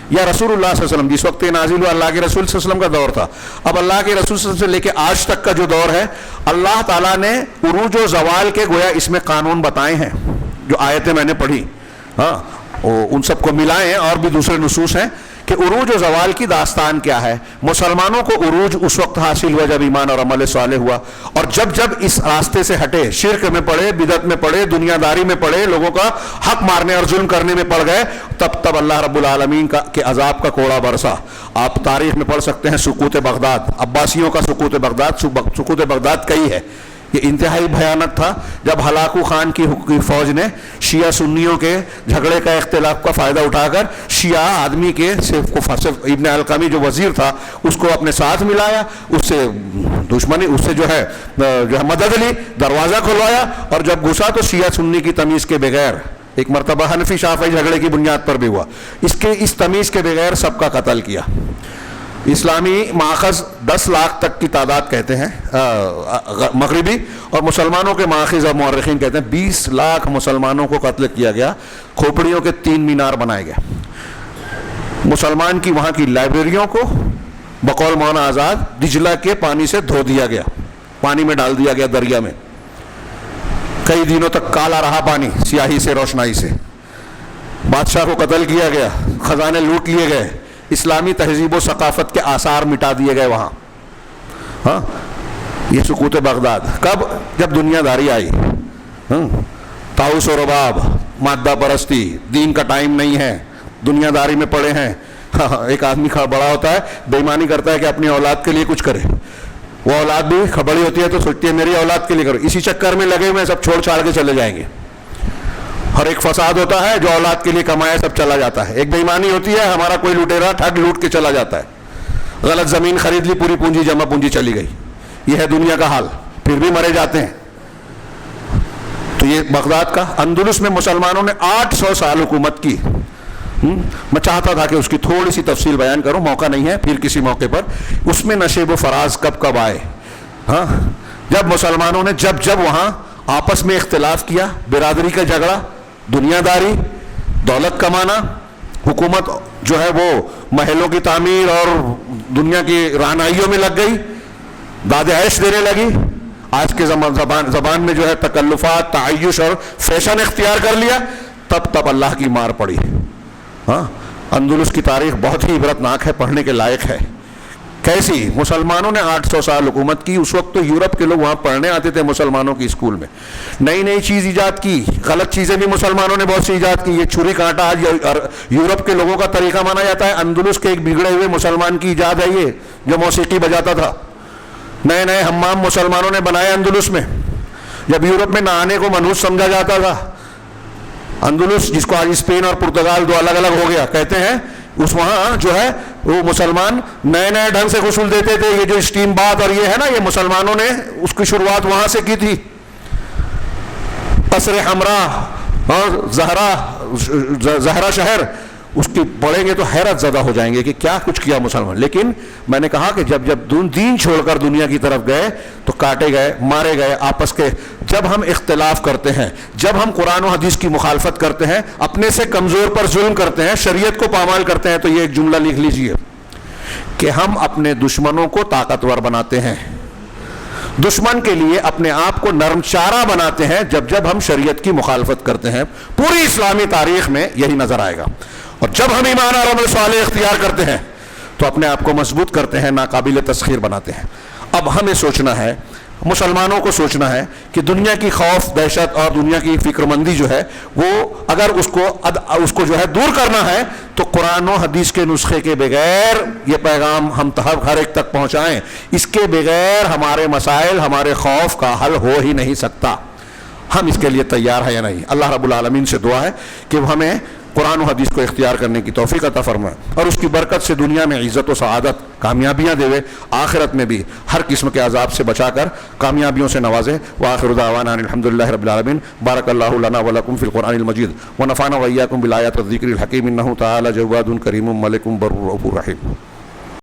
یا رسول اللہ صلی اللہ علیہ وسلم، جس وقت نازل ہوا اللہ کے رسول صلی اللہ علیہ وسلم کا دور تھا، اب اللہ کے رسول صلی اللہ علیہ وسلم سے لے کے آج تک کا جو دور ہے، اللہ تعالیٰ نے عروج و زوال کے گویا اس میں قانون بتائے ہیں، جو آیتیں میں نے پڑھی، ہاں، ان سب کو ملائیں، اور بھی دوسرے نصوص ہیں کہ عروج و زوال کی داستان کیا ہے۔ مسلمانوں کو عروج اس وقت حاصل ہوا جب ایمان اور عمل صالح ہوا، اور جب اس راستے سے ہٹے، شرک میں پڑے، بدعت میں پڑے، دنیا داری میں پڑے، لوگوں کا حق مارنے اور ظلم کرنے میں پڑ گئے، تب اللہ رب العالمین کے عذاب کا کوڑا برسا۔ آپ تاریخ میں پڑھ سکتے ہیں سقوط بغداد، عباسیوں کا سقوط بغداد کئی ہے، یہ انتہائی بھیانک تھا، جب ہلاکو خان کی فوج نے شیعہ سنیوں کے جھگڑے کا، اختلاف کا فائدہ اٹھا کر شیعہ آدمی کے صرف ابن القمی جو وزیر تھا اس کو اپنے ساتھ ملایا، اس سے دشمنی، اس سے جو ہے مدد لی، دروازہ کھلوایا، اور جب گھسا تو شیعہ سنی کی تمیز کے بغیر، ایک مرتبہ حنفی شافعی جھگڑے کی بنیاد پر بھی ہوا، اس تمیز کے بغیر سب کا قتل کیا۔ اسلامی ماخذ 10 لاکھ تک کی تعداد کہتے ہیں مغربی، اور مسلمانوں کے ماخذ اور مورخین کہتے ہیں 20 لاکھ مسلمانوں کو قتل کیا گیا، کھوپڑیوں کے 3 مینار بنائے گئے۔ مسلمان کی وہاں کی لائبریریوں کو بقول مولانا آزاد دجلہ کے پانی سے دھو دیا گیا، پانی میں ڈال دیا گیا دریا میں، کئی دنوں تک کالا رہا پانی سیاہی سے، روشنائی سے، بادشاہ کو قتل کیا گیا، خزانے لوٹ لیے گئے، اسلامی تہذیب و ثقافت کے آثار مٹا دیے گئے وہاں. ہاں یہ سقوط بغداد کب؟ جب دنیا داری آئی. طاؤس و رباب، مادہ پرستی، دین کا ٹائم نہیں ہے، دنیا داری میں پڑے ہیں. ایک آدمی بڑا ہوتا ہے، بے ایمانی کرتا ہے کہ اپنی اولاد کے لیے کچھ کرے، وہ اولاد بھی بڑی ہوتی ہے تو سوچتی ہے میری اولاد کے لیے کرو، اسی چکر میں لگے ہوئے سب چھوڑ چھاڑ کے چلے جائیں گے. اور ایک فساد ہوتا ہے جو اولاد کے لیے کمایا سب چلا جاتا ہے. ایک بے ایمانی ہوتی ہے، ہمارا کوئی لٹیرا ٹھگ لوٹ کے چلا جاتا ہے، غلط زمین خرید لی، پوری پونجی جمع پونجی چلی گئی. یہ ہے دنیا کا حال، پھر بھی مرے جاتے ہیں. تو یہ بغداد کا اندلس میں مسلمانوں نے 800 سال حکومت کی. میں چاہتا تھا کہ اس کی تھوڑی سی تفصیل بیان کروں، موقع نہیں ہے، پھر کسی موقع پر. اس میں نشیب و فراز کب کب آئے. ہاں جب مسلمانوں نے جب وہاں آپس میں اختلاف کیا، برادری کا جھگڑا، دنیا داری، دولت کمانا، حکومت جو ہے وہ محلوں کی تعمیر اور دنیا کی رہنائیوں میں لگ گئی، داد عیش دینے لگی، آج کے زبان میں جو ہے تکلفات، تعیش اور فیشن اختیار کر لیا، تب اللہ کی مار پڑی. ہاں اندلس کی تاریخ بہت ہی عبرتناک ہے، پڑھنے کے لائق ہے. کیسی مسلمانوں نے 800 سال حکومت کی. اس وقت تو یورپ کے لوگ وہاں پڑھنے آتے تھے مسلمانوں کی اسکول میں. نئی چیز ایجاد کی، غلط چیزیں بھی مسلمانوں نے بہت سی ایجاد کی. یہ چھری کانٹا آج یورپ کے لوگوں کا طریقہ مانا جاتا ہے. اندلس کے ایک بگڑے ہوئے مسلمان کی ایجاد ہے یہ، جو موسیقی بجاتا تھا. نئے حمام مسلمانوں نے بنائے اندلس میں. جب یورپ میں نہانے کو منحوس سمجھا جاتا تھا، اندلس جس کو آج اسپین اور پرتگال دو الگ الگ ہو گیا کہتے ہیں، اس وہاں جو ہے وہ مسلمان نئے ڈھنگ سے غسل دیتے تھے. یہ جو اسٹیم بات اور یہ ہے نا، یہ مسلمانوں نے اس کی شروعات وہاں سے کی تھی. قصر حمراء اور زہرا شہر، اس کی پڑھیں گے تو حیرت زدہ ہو جائیں گے کہ کیا کچھ کیا مسلمان. لیکن میں نے کہا کہ جب دین چھوڑ کر دنیا کی طرف گئے تو کاٹے گئے، مارے گئے آپس کے. جب ہم اختلاف کرتے ہیں، جب ہم قرآن و حدیث کی مخالفت کرتے ہیں، اپنے سے کمزور پر ظلم کرتے ہیں، شریعت کو پامال کرتے ہیں، تو یہ ایک جملہ لکھ لیجئے کہ ہم اپنے دشمنوں کو طاقتور بناتے ہیں، دشمن کے لیے اپنے آپ کو نرم چارہ بناتے ہیں جب ہم شریعت کی مخالفت کرتے ہیں. پوری اسلامی تاریخ میں یہی نظر آئے گا. اور جب ہم ایمان اور عمل صالح اختیار کرتے ہیں تو اپنے آپ کو مضبوط کرتے ہیں، ناقابل تسخیر بناتے ہیں. اب ہمیں سوچنا ہے، مسلمانوں کو سوچنا ہے کہ دنیا کی خوف، دہشت اور دنیا کی فکر مندی جو ہے وہ اگر اس کو جو ہے دور کرنا ہے تو قرآن و حدیث کے نسخے کے بغیر یہ پیغام ہم ہر ایک تک پہنچائیں. اس کے بغیر ہمارے مسائل، ہمارے خوف کا حل ہو ہی نہیں سکتا. ہم اس کے لیے تیار ہیں یا نہیں؟ اللہ رب العالمین سے دعا ہے کہ وہ ہمیں قرآن و حدیث کو اختیار کرنے کی توفیق عطا فرمائے اور اس کی برکت سے دنیا میں عزت و سعادت، کامیابیاں دے، آخرت میں بھی ہر قسم کے عذاب سے بچا کر کامیابیوں سے نوازے. وآخر دعوانا الحمدللہ رب العالمین. بارک اللہ لنا ولکم فی القرآن المجید ونفعنا وإیاکم بالآیات والذکر الحکیم. انہ تعالی جواد کریم ملک بر رؤوف رحیم.